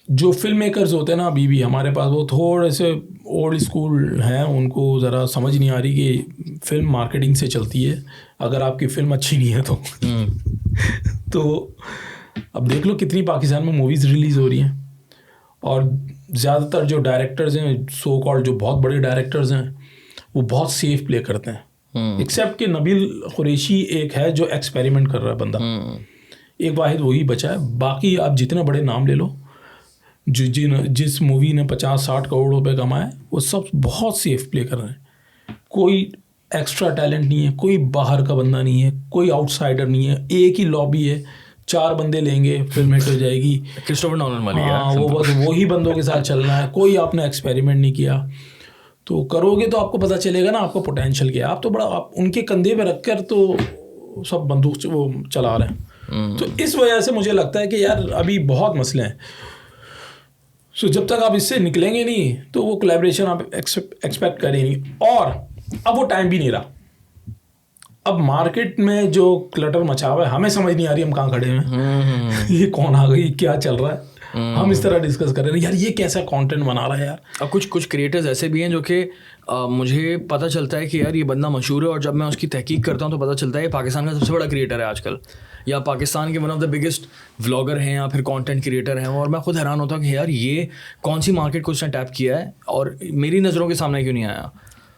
जो फिल्म मेकर्स होते हैं ना अभी भी हमारे पास, वो थोड़े से ओल्ड स्कूल हैं, उनको ज़रा समझ नहीं आ रही कि फिल्म मार्केटिंग से चलती है, अगर आपकी फिल्म अच्छी नहीं है तो तो अब देख लो कितनी पाकिस्तान में मूवीज़ रिलीज़ हो रही हैं, और ज़्यादातर जो डायरेक्टर्स हैं, सो कॉल्ड जो बहुत बड़े डायरेक्टर्स हैं, वो बहुत सेफ प्ले करते हैं, एक्सेप्ट कि नबील कुरैशी एक है जो एक्सपेरिमेंट कर रहा है बंदा, एक वाहिद वही बचा है। बाकी आप जितने बड़े नाम ले लो, जिस मूवी ने 50-60 करोड़ रुपए कमाए, वो सब बहुत सेफ प्ले कर रहे हैं। कोई एक्स्ट्रा टैलेंट नहीं है, कोई बाहर का बंदा नहीं है, कोई आउटसाइडर नहीं है, एक ही लॉबी है, 4 बंदे लेंगे, फिल्म हिट हो जाएगी, क्रिस्टोफर नोलन वाली है। हाँ, वो बस वही बंदों के साथ चलना है, कोई आपने एक्सपेरिमेंट नहीं किया। तो करोगे तो आपको पता चलेगा ना आपको पोटेंशियल क्या है। आप तो बड़ा आप उनके कंधे पे रखकर तो सब बंदूक वो चला रहे हैं। तो इस वजह से मुझे लगता है कि यार अभी बहुत मसले हैं। सो जब तक आप इससे निकलेंगे नहीं तो वो कोलैबोरेशन आप एक्सपेक्ट करें नहीं। और अब वो टाइम भी नहीं रहा। अब मार्केट में जो क्लटर मचा हुआ है, हमें समझ नहीं आ रही हम कहाँ खड़े हैं। ये कौन आ गई, क्या चल रहा है, हम इस तरह डिस्कस कर रहे हैं, यार ये कैसा कंटेंट बना रहा है यार। अब कुछ क्रिएटर्स ऐसे भी हैं जो कि मुझे पता चलता है कि यार ये बंदा मशहूर है, और जब मैं उसकी तहकीक करता हूँ तो पता चलता है ये पाकिस्तान का सबसे बड़ा क्रिएटर है आजकल, या पाकिस्तान के one of the biggest vlogger हैं, या फिर कंटेंट क्रिएटर हैं। और मैं खुद हैरान होता हूँ कि यार ये कौन सी मार्केट को उसने टैप किया है और मेरी नज़रों के सामने क्यों नहीं आया।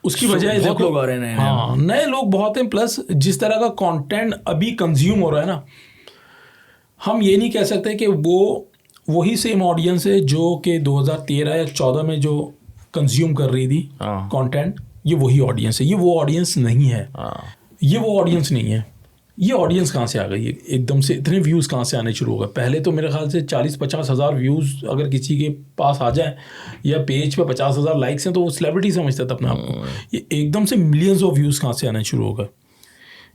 उसकी वजह बहुत लोग आ रहे हैं। हाँ, नए लोग बहुत हैं, प्लस जिस तरह का कंटेंट अभी कंज्यूम हो रहा है ना, हम ये नहीं कह सकते कि वो वही सेम ऑडियंस है जो कि 2013 या 14 में जो कंज्यूम कर रही थी कंटेंट, ये वही ऑडियंस है। ये वो ऑडियंस नहीं है, ये वो ऑडियंस नहीं है। ये ऑडियंस कहाँ से आ गई है एकदम से, इतने व्यूज़ कहाँ से आने शुरू हो गए। पहले तो मेरे ख्याल से 40-50 हज़ार व्यूज़ अगर किसी के पास आ जाए, या पेज पे 50,000 लाइक्स हैं, तो वो सेलिब्रिटी समझता था अपने आप को। ये एकदम से मिलियंस ऑफ व्यूज़ कहाँ से आने शुरू हो गए।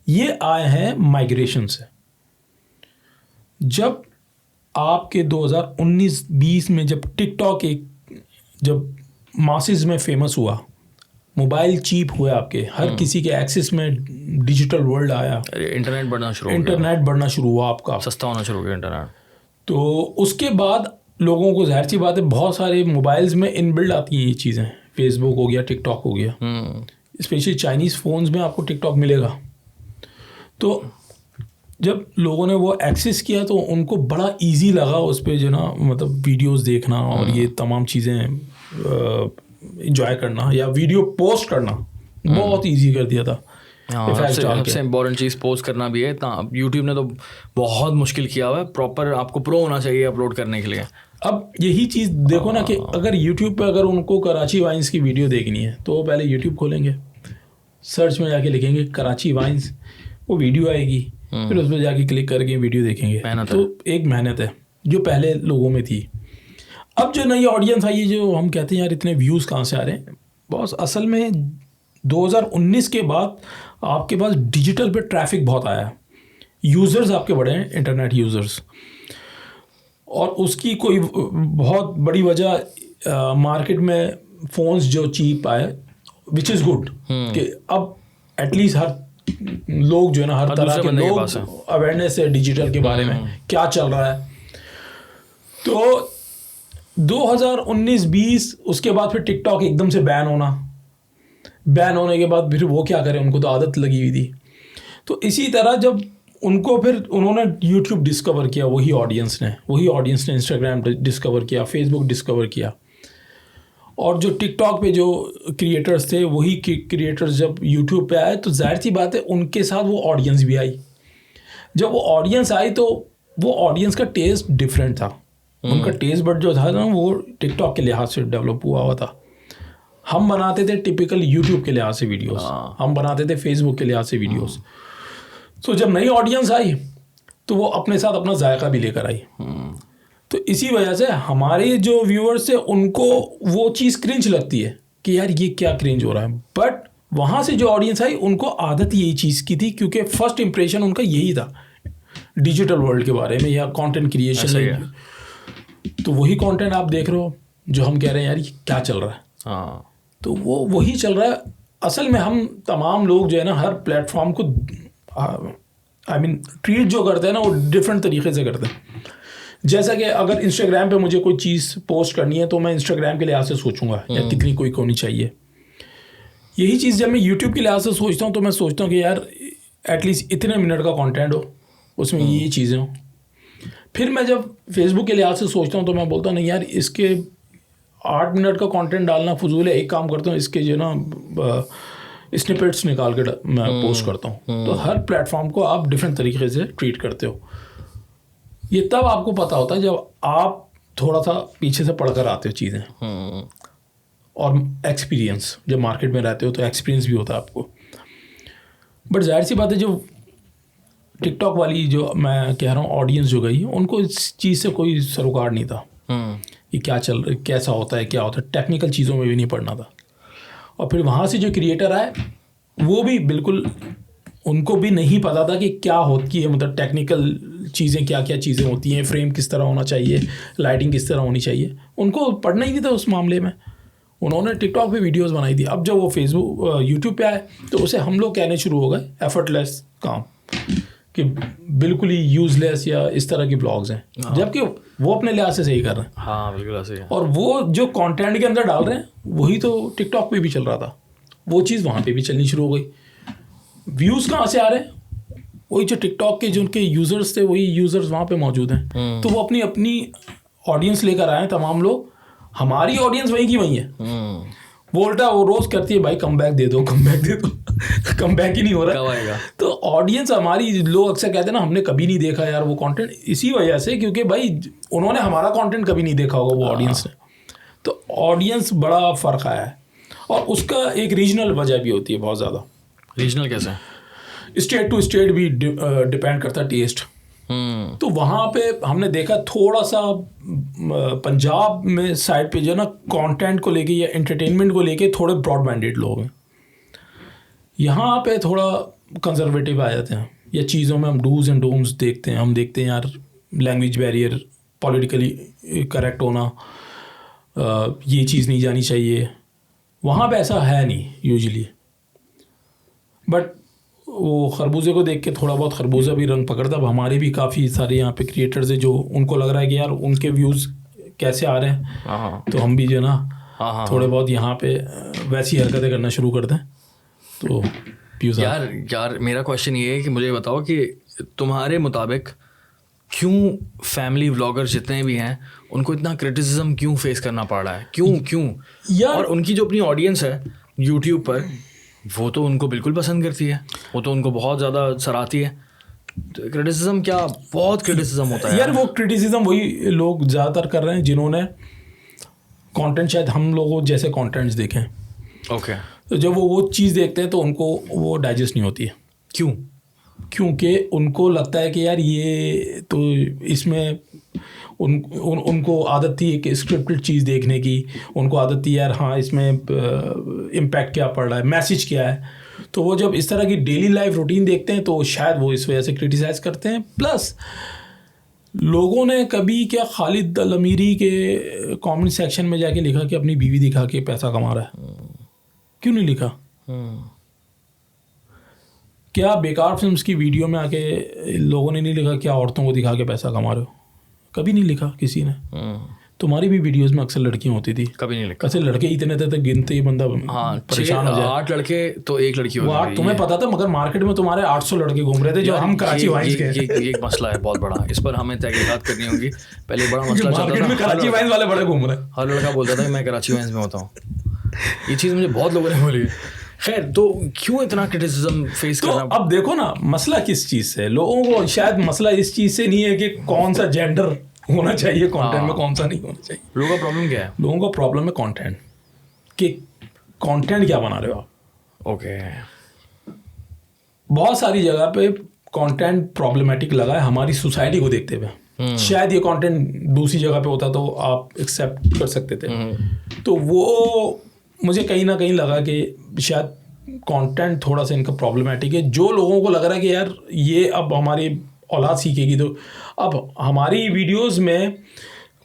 ये आए हैं माइग्रेशन से। जब आपके 2019-20 में जब टिकटॉक जब मासेस में फेमस हुआ, मोबाइल चीप हुए, आपके हर किसी के एक्सेस में डिजिटल वर्ल्ड आया, इंटरनेट बढ़ना शुरू हुआ, आपका सस्ता होना शुरू हो गया इंटरनेट। तो उसके बाद लोगों को जाहिर सी बात है बहुत सारे मोबाइल्स में इनबिल्ड आती हैं ये चीज़ें। फेसबुक हो गया, टिकटॉक हो गया, स्पेशली चाइनीज़ फ़ोन्स में आपको टिकटॉक मिलेगा। तो जब लोगों ने वो एक्सेस किया तो उनको बड़ा इजी लगा उस पर जो ना, मतलब वीडियोस देखना और ये तमाम चीज़ें एंजॉय करना, या वीडियो पोस्ट करना बहुत इजी कर दिया था। सबसे इम्पोर्टेंट चीज़ पोस्ट करना भी है। यूट्यूब ने तो बहुत मुश्किल किया हुआ है, प्रॉपर आपको प्रो होना चाहिए अपलोड करने के लिए। अब यही चीज़ देखो ना कि अगर यूट्यूब पे अगर उनको कराची वाइन्स की वीडियो देखनी है तो पहले यूट्यूब खोलेंगे, सर्च में जाके लिखेंगे कराची वाइन्स, वो वीडियो आएगी, फिर उस पर जाके क्लिक करके वीडियो देखेंगे। तो एक मेहनत है जो पहले लोगों में थी। अब जो नई ऑडियंस आई है, जो हम कहते हैं यार इतने व्यूज़ कहाँ से आ रहे हैं, बस असल में 2019 के बाद आपके पास डिजिटल पे ट्रैफिक बहुत आया, यूज़र्स आपके बढ़े हैं, इंटरनेट यूज़र्स। और उसकी कोई बहुत बड़ी वजह मार्केट में फ़ोन्स जो चीप आए, विच इज़ गुड, कि अब एटलीस्ट हर लोग जो है ना, हर तरह के लोग अवेयरनेस है डिजिटल के बारे में, क्या चल रहा है। तो 2019-20 उसके बाद फिर टिकटॉक एकदम से बैन होने के बाद फिर वो क्या करें, उनको तो आदत लगी हुई थी। तो इसी तरह जब उनको फिर उन्होंने यूट्यूब डिस्कवर किया, वही ऑडियंस ने इंस्टाग्राम डिस्कवर किया, फेसबुक डिस्कवर किया, और जो टिकटॉक पे जो क्रिएटर्स थे वही क्रिएटर्स जब यूट्यूब पे आए तो जाहिर सी बात है उनके साथ वो ऑडियंस भी आई। जब वो ऑडियंस आई तो वो ऑडियंस का टेस्ट डिफरेंट था। उनका टेस्ट बट जो था ना, वो टिकटॉक के लिहाज से डेवलप हुआ था। हम बनाते थे टिपिकल यूट्यूब के लिहाज से वीडियोस, हम बनाते थे फेसबुक के लिहाज से वीडियोस। तो जब नई ऑडियंस आई तो वो अपने साथ अपना जायका भी लेकर आई। तो इसी वजह से हमारे जो व्यूअर्स थे उनको वो चीज़ क्रिंज लगती है कि यार ये क्या क्रिंज हो रहा है। बट वहाँ से जो ऑडियंस आई उनको आदत यही चीज़ की थी, क्योंकि फर्स्ट इंप्रेशन उनका यही था डिजिटल वर्ल्ड के बारे में या कंटेंट क्रिएशन। तो वही कंटेंट आप देख रहे हो जो हम कह रहे हैं यार ये क्या चल रहा है। तो वो वही चल रहा है। असल में हम तमाम लोग जो है ना, हर प्लेटफॉर्म को ट्रीट जो करते हैं ना, वो डिफरेंट तरीके से करते हैं। जैसा कि अगर इंस्टाग्राम पे मुझे कोई चीज़ पोस्ट करनी है तो मैं इंस्टाग्राम के लिहाज से सोचूंगा या कितनी कोई होनी चाहिए। यही चीज़ जब मैं यूट्यूब के लिहाज से सोचता हूँ तो मैं सोचता हूँ कि यार एटलीस्ट इतने मिनट का कंटेंट हो, उसमें ये चीज़ें हों। फिर मैं जब फेसबुक के लिहाज से सोचता हूँ तो मैं बोलता हूँ नहीं यार, इसके 8 मिनट का कंटेंट डालना फजूल है, एक काम करता हूँ इसके जो ना स्निपेट्स निकाल के मैं पोस्ट करता हूँ। तो हर प्लेटफॉर्म को आप डिफरेंट तरीके से ट्रीट करते हो। ये तब आपको पता होता है जब आप थोड़ा सा पीछे से पढ़कर आते हो चीज़ें, और एक्सपीरियंस, जब मार्केट में रहते हो तो एक्सपीरियंस भी होता है आपको। बट जाहिर सी बात है, जो टिकटॉक वाली जो मैं कह रहा हूँ ऑडियंस जो गई, उनको इस चीज़ से कोई सरोकार नहीं था कि क्या कैसा होता है, क्या होता है, टेक्निकल चीज़ों में भी नहीं पढ़ना था। और फिर वहाँ से जो क्रिएटर आए वो भी बिल्कुल, उनको भी नहीं पता था कि क्या होती है, मतलब टेक्निकल चीज़ें क्या क्या चीज़ें होती हैं, फ्रेम किस तरह होना चाहिए, लाइटिंग किस तरह होनी चाहिए, उनको पढ़ना ही नहीं था उस मामले में। उन्होंने टिकटॉक पे वीडियोस बनाई थी। अब जब वो फेसबुक यूट्यूब पे आए तो उसे हम लोग कहने शुरू हो गए एफर्टलेस काम, कि बिल्कुल ही यूजलेस या इस तरह की ब्लॉग्स हैं, जबकि वो अपने लिहाज से सही कर रहे हैं। हाँ बिल्कुल ऐसे है। और वो जो कंटेंट के अंदर डाल रहे हैं वही तो टिकटॉक पे भी चल रहा था, वो चीज़ वहाँ पे भी चलनी शुरू हो गई। व्यूज़ कहाँ से आ रहे हैं? वही जो टिकटॉक के जो उनके यूज़र्स थे वही यूज़र्स वहाँ पे मौजूद हैं। तो वो अपनी ऑडियंस लेकर आए हैं तमाम लोग। हमारी ऑडियंस वहीं की वहीं है। वो उल्टा वो रोज़ करती है भाई कम बैक दे दो, कम बैक दे दो। कम बैक ही नहीं हो रहा। तो ऑडियंस हमारी, लोग अक्सर कहते हैं ना हमने कभी नहीं देखा यार वो कंटेंट, इसी वजह से क्योंकि भाई उन्होंने हमारा कंटेंट कभी नहीं देखा होगा वो ऑडियंस ने। तो ऑडियंस बड़ा फ़र्क आया है, और उसका एक रीजनल वजह भी होती है बहुत ज़्यादा। रीजनल कैसे? स्टेट टू स्टेट भी डिपेंड करता है टेस्ट। तो वहाँ पे हमने देखा थोड़ा सा पंजाब में साइड पे जो ना कंटेंट को लेके या एंटरटेनमेंट को लेके थोड़े ब्रॉड माइंडेड लोग हैं। यहाँ पे थोड़ा कंजर्वेटिव आ जाते हैं, या चीज़ों में हम डूज एंड डोंट्स देखते हैं। हम देखते हैं यार लैंग्वेज बैरियर, पॉलिटिकली करेक्ट होना, ये चीज़ नहीं जानी चाहिए। वहाँ पे ऐसा है नहीं यूजुअली। बट वो खरबूजे को देख के थोड़ा बहुत खरबूजा भी रंग पकड़ता। अब हमारे भी काफ़ी सारे यहाँ पे क्रिएटर्स हैं जो उनको लग रहा है कि यार उनके व्यूज़ कैसे आ रहे हैं, तो हम भी जो है ना थोड़े बहुत यहाँ पे वैसी हरकतें करना शुरू करते हैं। तो यार मेरा क्वेश्चन ये है कि मुझे बताओ कि तुम्हारे मुताबिक क्यों फैमिली व्लॉगर जितने भी हैं उनको इतना क्रिटिसिज्म क्यों फेस करना पड़ रहा है? क्यों यार? और उनकी जो अपनी ऑडियंस है यूट्यूब पर, वो तो उनको बिल्कुल पसंद करती है, वो तो उनको बहुत ज़्यादा सराहती है। तो क्रिटिसिज्म क्या, बहुत क्रिटिसिज्म होता है यार। वो क्रिटिसिज्म वही लोग ज़्यादातर कर रहे हैं जिन्होंने कंटेंट शायद हम लोगों जैसे कंटेंट्स देखें। ओके। तो जब वो चीज़ देखते हैं तो उनको वो डाइजेस्ट नहीं होती है। क्योंकि उनको लगता है कि यार ये तो इसमें उनको आदत थी एक स्क्रिप्टेड चीज़ देखने की। उनको आदत थी यार हाँ इसमें इम्पैक्ट क्या पड़ रहा है, मैसेज क्या है। तो वो जब इस तरह की डेली लाइफ रूटीन देखते हैं तो शायद वो इस वजह से क्रिटिसाइज़ करते हैं। प्लस लोगों ने कभी क्या खालिद अल अमीरी के कमेंट सेक्शन में जाके लिखा कि अपनी बीवी दिखा के पैसा कमा रहा है? क्यों नहीं लिखा? क्या बेकार फिल्म्स की वीडियो में आके लोगों ने नहीं लिखा क्या औरतों को दिखा के पैसा कमा रहे हो? कभी नहीं लिखा किसी ने। तुम्हारी भी वीडियोस में अक्सर लड़कियां होती थी, कभी नहीं लिखा। ऐसे लड़के इतने थे गिनते ही बंदा परेशान हो जाए। 8 लड़के तो एक लड़की होती थी। तुम्हें पता था, मगर मार्केट में तुम्हारे 800 लड़के घूम रहे थे जो हम कराची वाइन्स के। ये एक मसला है बहुत बड़ा, इस पर हमें तहकीकात करनी होगी। पहले बड़ा मसला चलता था, कराची वाइन्स वाले बड़े घूम रहे। हर लड़का बोलता था मैं कराची वाइन्स में होता हूँ। ये चीज़ मुझे बहुत लोगों ने बोली। खैर, तो क्यों इतना क्रिटिसिज्म फेस करना? अब देखो ना, मसला किस चीज़ से, लोगों को शायद मसला इस चीज़ से नहीं है कि कौन सा जेंडर होना चाहिए कंटेंट में, कौन सा नहीं होना चाहिए। लोगों का प्रॉब्लम क्या है? लोगों का प्रॉब्लम है कंटेंट, कि कंटेंट क्या बना रहे हो आप। ओके। बहुत सारी जगह पे कंटेंट प्रॉब्लमेटिक लगा है हमारी सोसाइटी को देखते हुए। शायद ये कंटेंट दूसरी जगह पे होता तो आप एक्सेप्ट कर सकते थे। तो वो मुझे कहीं ना कहीं लगा कि शायद कंटेंट थोड़ा सा इनका प्रॉब्लमेटिक है। जो लोगों को लग रहा है कि यार ये अब हमारी औलाद सीखेगी, तो अब हमारी वीडियोस में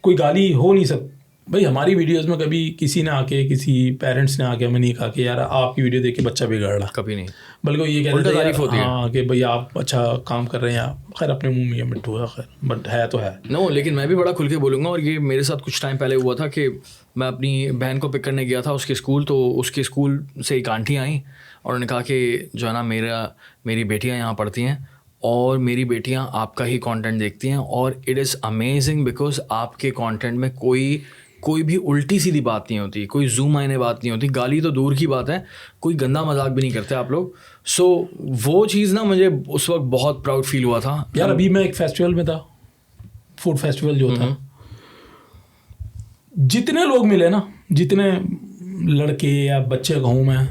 कोई गाली हो नहीं सकती, भाई हमारी वीडियोस में कभी किसी ने आके, किसी पेरेंट्स ने आके हमें नहीं कहा कि यार आपकी वीडियो देख के बच्चा बिगड़ रहा, कभी नहीं, बल्कि वो ये कहते उल्टा थे तारीफ होती है। हाँ कि भाई आप अच्छा काम कर रहे हैं, खैर अपने मुंह में ये मिट्टू है, खैर बट है तो है। नो लेकिन मैं भी बड़ा खुल के बोलूँगा, और ये मेरे साथ कुछ टाइम पहले हुआ था कि मैं अपनी बहन को पिक करने गया था उसके स्कूल, तो उसके स्कूल से एक आंटी आई और उन्होंने कहा कि जो है ना मेरी बेटियाँ यहाँ पढ़ती हैं और मेरी बेटियाँ आपका ही कंटेंट देखती हैं, और इट इज़ अमेजिंग बिकॉज आपके कंटेंट में कोई भी उल्टी सीधी बात नहीं होती, कोई जूम आईने बात नहीं होती, गाली तो दूर की बात है, कोई गंदा मजाक भी नहीं करते आप लोग। सो वो चीज़ ना मुझे उस वक्त बहुत प्राउड फील हुआ था यार। अभी मैं एक फेस्टिवल में था, फूड फेस्टिवल जो था, जितने लोग मिले ना, जितने लड़के या बच्चे कहूँ मैं,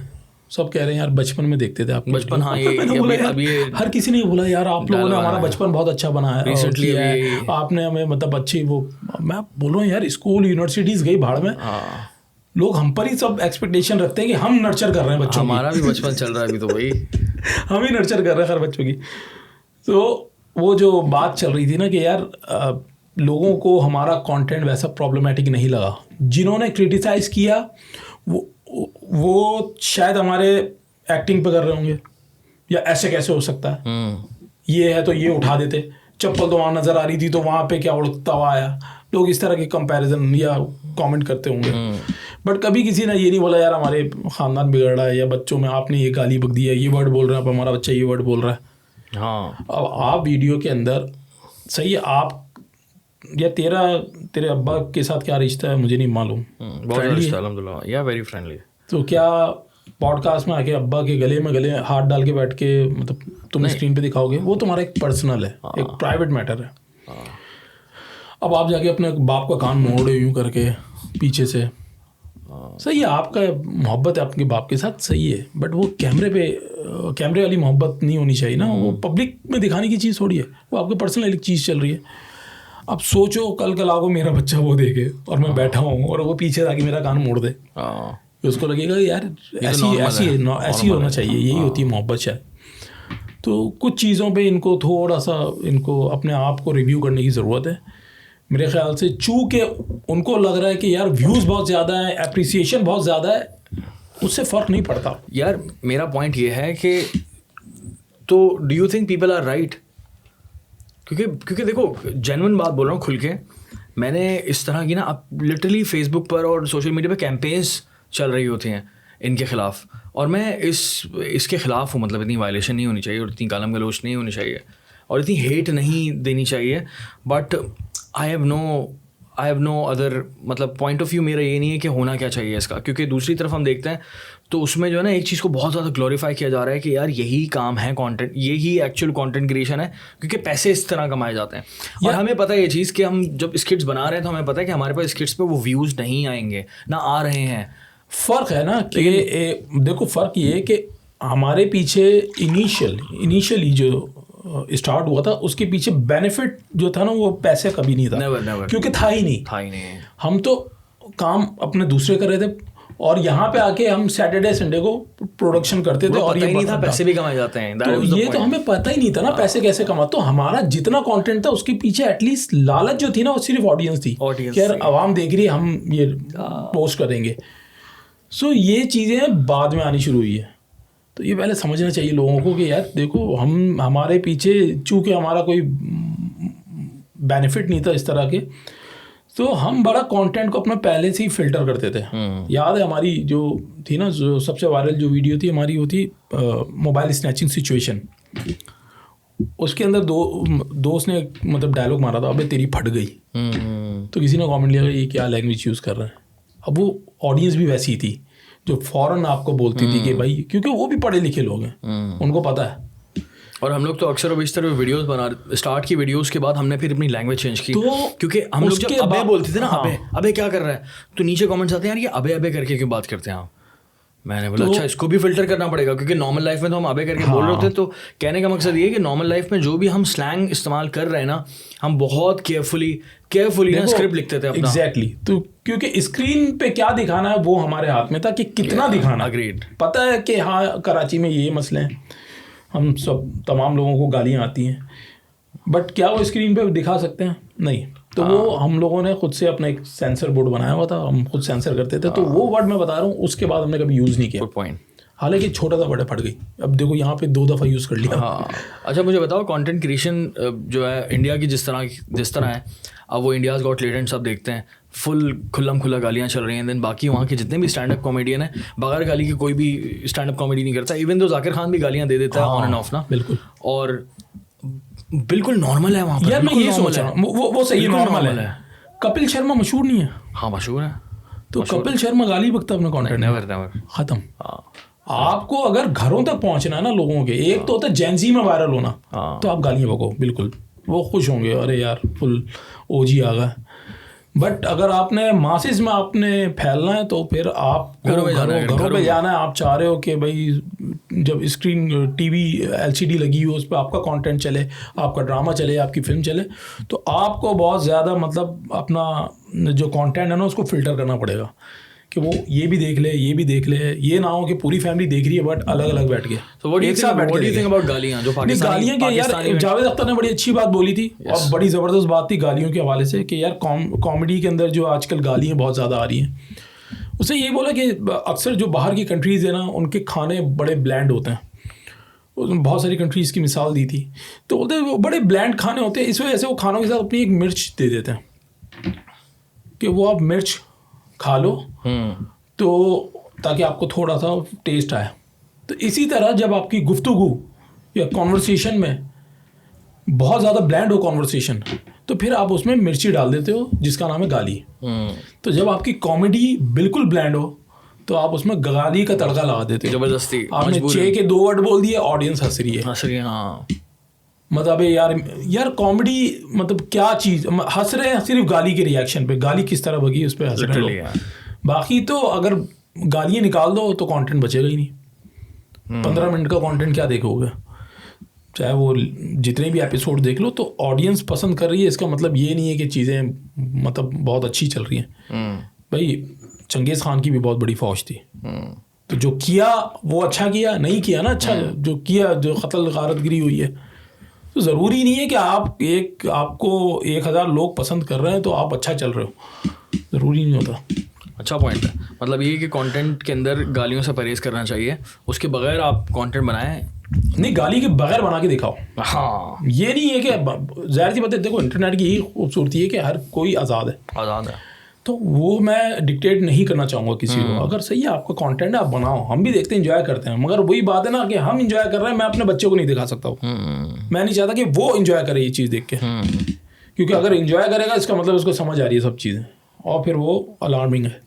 सब कह रहे हैं यार बचपन में देखते थे आप बचपन। हाँ ये हर किसी ने बोला यार आप लोगों ने हमारा बचपन बहुत अच्छा बनाया रिसेंटली है, आपने हमें मतलब अच्छी वो, मैं बोल रहा हूँ यार स्कूल यूनिवर्सिटीज गई भाड़ में, लोग हम पर ही सब एक्सपेक्टेशन रखते हैं कि हम नर्चर कर रहे हैं बच्चों, हमारा भी बचपन चल रहा है अभी तो भाई हम ही नर्चर कर रहे हैं हर बच्चों की। तो वो जो बात चल रही थी ना कि यार लोगों को हमारा कंटेंट वैसा प्रॉब्लमेटिक नहीं लगा, जिन्होंने क्रिटिसाइज किया वो शायद हमारे एक्टिंग पे कर रहे होंगे, या ऐसे कैसे हो सकता है, ये है तो ये उठा देते, चप्पल तो वहाँ नज़र आ रही थी तो वहाँ पे क्या उड़ता हुआ आया, लोग इस तरह के कंपैरिजन या कमेंट करते होंगे। बट कभी किसी ने ये नहीं बोला यार हमारे ख़ानदान बिगड़ रहा है, या बच्चों में आपने ये गाली बक दी है, ये वर्ड बोल रहे हैं, अब हमारा बच्चा ये वर्ड बोल रहा है। हाँ अब आप वीडियो के अंदर सही है, आप या तेरे अब्बा के साथ क्या रिश्ता है मुझे नहीं मालूम, अल्हम्दुलिल्लाह या वेरी फ्रेंडली। तो क्या पॉडकास्ट में आके अब्बा के गले हाथ डाल के बैठ के मतलब तुम स्क्रीन पे दिखाओगे? वो तुम्हारा एक पर्सनल है, एक प्राइवेट मैटर है। अब आप जाके अपने बाप का कान मोड़ यूं करके पीछे से, सही है आपका मोहब्बत है आपके बाप के साथ, सही है, बट वो कैमरे वाली मोहब्बत नहीं होनी चाहिए ना, वो पब्लिक में दिखाने की चीज़ थोड़ी है, वो आपके पर्सनल एक चीज़ चल रही है। अब सोचो कल को मेरा बच्चा वो देखे और मैं बैठा हूँ और वो पीछे जाके मेरा कान मोड़ दे, उसको लगेगा यार ऐसी होना चाहिए, यही होती है मोहब्बत शायद। तो कुछ चीज़ों पे इनको थोड़ा सा अपने आप को रिव्यू करने की ज़रूरत है मेरे ख्याल से, चूँकि उनको लग रहा है कि यार व्यूज़ बहुत ज़्यादा है, एप्रिसिएशन बहुत ज़्यादा है, उससे फ़र्क नहीं पड़ता। यार मेरा पॉइंट ये है कि तो do you think people are right? क्योंकि देखो जेन्युइन बात बोल रहा हूँ खुल के, मैंने इस तरह की ना अब लिटरली फेसबुक पर और सोशल मीडिया पे कैंपेन्स चल रही होती हैं इनके ख़िलाफ़, और मैं इसके ख़िलाफ़ हूँ, मतलब इतनी वायलेशन नहीं होनी चाहिए और इतनी गालम गलोच नहीं होनी चाहिए और इतनी हेट नहीं देनी चाहिए, but I have no other मतलब पॉइंट ऑफ व्यू मेरा ये नहीं है कि होना क्या चाहिए इसका, क्योंकि दूसरी तरफ हम देखते हैं तो उसमें जो है ना एक चीज़ को बहुत ज़्यादा ग्लोरीफाई किया जा रहा है कि यार यही काम है कंटेंट, यही एक्चुअल कंटेंट क्रिएशन है, क्योंकि पैसे इस तरह कमाए जाते हैं। और हमें पता है ये चीज़ कि हम जब स्किट्स बना रहे हैं तो हमें पता है कि हमारे पास स्किट्स पे वो व्यूज़ नहीं आएंगे, ना आ रहे हैं। फ़र्क है ना कि देखो फ़र्क ये है कि हमारे पीछे इनिशियली जो स्टार्ट हुआ था उसके पीछे बेनिफिट जो था ना वो पैसे कभी नहीं था, never. क्योंकि था ही नहीं। हम तो काम अपने दूसरे कर रहे थे और यहाँ पे आके हम सैटरडे संडे को प्रोडक्शन करते थे और ये नहीं था पैसे भी कमाए जाते हैं, तो ये तो हमें पता ही नहीं था ना पैसे कैसे कमा। तो हमारा जितना कंटेंट था उसके पीछे एटलीस्ट लालच जो थी ना वो सिर्फ ऑडियंस थी कि यार आवाम देख रही है, हम ये पोस्ट करेंगे। सो ये चीज़ें बाद में आनी शुरू हुई है, तो ये पहले समझना चाहिए लोगों को कि यार देखो हमारे पीछे चूँकि हमारा कोई बेनिफिट नहीं था इस तरह के, तो हम बड़ा कंटेंट को अपना पहले से ही फिल्टर करते थे। याद है हमारी जो थी ना, जो सबसे वायरल जो वीडियो थी हमारी, वो थी मोबाइल स्नैचिंग सिचुएशन। उसके अंदर दोस्त ने मतलब डायलॉग मारा था, अबे तेरी फट गई। तो किसी ने कमेंट लिया ये क्या लैंग्वेज यूज़ कर रहे हैं। अब वो ऑडियंस भी वैसी ही थी जो फौरन आपको बोलती थी कि भाई, क्योंकि वो भी पढ़े लिखे लोग हैं, उनको पता है। और हम लोग तो अक्सर और बेशतर वीडियोस स्टार्ट की वीडियोस के बाद हमने फिर अपनी लैंग्वेज चेंज की, तो क्योंकि हम लोग जब अबे बोलते थे ना, अबे क्या कर रहा है, तो नीचे कमेंट्स आते हैं यार ये अबे करके क्यों बात करते हैं आप। मैंने बोला अच्छा इसको भी फिल्टर करना पड़ेगा, क्योंकि नॉर्मल लाइफ में तो हम अबे करके बोल रहे होते। तो कहने का मकसद ये है कि नॉर्मल लाइफ में जो भी हम स्लैंग इस्तेमाल कर रहे हैं ना, हम बहुत केयरफुली ना स्क्रिप्ट लिखते थे अपना। एग्जैक्टली। तो क्योंकि स्क्रीन पे क्या दिखाना है वो हमारे हाथ में था कि कितना दिखाना। अग्रीड। पता है कि हाँ कराची में ये मसले हैं, हम सब तमाम लोगों को गालियाँ आती हैं, बट क्या वो स्क्रीन पे दिखा सकते हैं? नहीं। तो वो हम लोगों ने खुद से अपना एक सेंसर बोर्ड बनाया हुआ था, हम खुद सेंसर करते थे, तो वो वर्ड मैं बता रहा हूँ उसके बाद हमने कभी यूज़ नहीं किया। Good point. हालांकि छोटा सा बड़ा फट गई, अब देखो यहाँ पे 2 दफ़ा यूज़ कर लिया। हाँ अच्छा मुझे बताओ कंटेंट क्रिएशन जो है इंडिया की जिस तरह है, अब वो इंडियाज़ गॉट टैलेंट सब देखते हैं, फुल खुल्लम खुल्ला गालियाँ चल रही हैं, देन बाकी वहाँ के जितने भी स्टैंड अप कॉमेडियन है बगैर गाली के कोई भी स्टैंड अप कॉमेडी नहीं करता, इवन तो जाकिर खान भी गालियाँ दे देता है ऑन एंड ऑफ ना। बिल्कुल, और बिल्कुल नॉर्मल है वहाँ पर। यार मैं ये सोच रहा हूँ वो सही है, नॉर्मल है। कपिल शर्मा मशहूर नहीं है? हाँ मशहूर है। तो कपिल शर्मा गाली बकता अपने कंटेंट, नेवर खत्म। आपको अगर घरों तक पहुंचना है ना लोगों के, एक तो होता है जेंजी में वायरल होना, तो आप गालियाँ बको, बिल्कुल वो खुश होंगे, अरे यार फुल ओजी आ गया। बट अगर आपने मासेस में आपने फैलना है तो फिर आपको घरों पे जाना है। आप चाह रहे हो कि भाई जब स्क्रीन टीवी LCD लगी हो उस पर आपका कंटेंट चले, आपका ड्रामा चले, आपकी फिल्म चले, तो आपको बहुत ज़्यादा मतलब अपना जो कंटेंट है ना उसको फिल्टर करना पड़ेगा कि वो ये भी देख ले, ये भी देख ले, ये ना हो कि पूरी फैमिली देख रही है बट अलग अलग बैठ के। तो एक साथ बैठ के थिंक अबाउट गालियां जो गालियां के यार जावेद अख्तर ने बड़ी अच्छी बात बोली थी और बड़ी ज़बरदस्त बात थी गालियों के हवाले से कि यार कॉमेडी के अंदर जो आजकल गालियां बहुत ज़्यादा आ रही हैं, उसने ये बोला कि अक्सर जो बाहर की कंट्रीज़ है ना उनके खाने बड़े ब्लैंड होते हैं। उसने बहुत सारी कंट्रीज़ की मिसाल दी थी, तो बोलते वो बड़े ब्लैंड खाने होते हैं, इस वजह से वो खानों के साथ अपनी एक मिर्च दे देते हैं कि वो आप मिर्च खा लो तो ताकि आपको थोड़ा सा टेस्ट आए। तो इसी तरह जब आपकी गुफ्तगू या कॉन्वर्सेशन में बहुत ज़्यादा ब्लैंड हो कॉन्वर्सेशन, तो फिर आप उसमें मिर्ची डाल देते हो जिसका नाम है गाली। तो जब आपकी कॉमेडी बिल्कुल ब्लैंड हो तो आप उसमें गाली का तड़का लगा देते हो जबरदस्ती। आपने 6 के 2 वर्ड बोल दिए, ऑडियंस हंस रही है। हाँ मतलब यार कॉमेडी मतलब क्या चीज़, हंस रहे हैं सिर्फ गाली के रिएक्शन पे, गाली किस तरह बगी उस पर हंस रहे हैं। बाकी तो अगर गालियाँ निकाल दो तो कंटेंट बचेगा ही नहीं। 15 मिनट का कंटेंट क्या देखोगे, चाहे वो जितने भी एपिसोड देख लो, तो ऑडियंस पसंद कर रही है, इसका मतलब ये नहीं है कि चीज़ें मतलब बहुत अच्छी चल रही हैं। भाई चंगेज़ खान की भी बहुत बड़ी फौज थी, तो जो किया वो अच्छा किया, नहीं किया ना अच्छा, जो किया जो कत्ल गारतगिरी हुई है, तो ज़रूरी नहीं है कि आपको 1000 लोग पसंद कर रहे हैं तो आप अच्छा चल रहे हो, ज़रूरी नहीं होता। अच्छा पॉइंट है, मतलब ये कि कंटेंट के अंदर गालियों से परहेज़ करना चाहिए, उसके बगैर आप कंटेंट बनाएं नहीं, गाली के बगैर बना के दिखाओ। हाँ ये नहीं है कि ज़ाहिर सी बात है, देखो इंटरनेट की यही खूबसूरती है कि हर कोई आज़ाद है, तो वो मैं डिक्टेट नहीं करना चाहूँगा किसी को। अगर सही है आपका कंटेंट है आप बनाओ, हम भी देखते हैं, एंजॉय करते हैं, मगर वही बात है ना कि हम एंजॉय कर रहे हैं, मैं अपने बच्चे को नहीं दिखा सकता हूँ। मैं नहीं चाहता कि वो एंजॉय करे ये चीज़ देख के, क्योंकि अगर एंजॉय करेगा इसका मतलब उसको समझ आ रही है सब चीज़ें, और फिर वो अलार्मिंग है।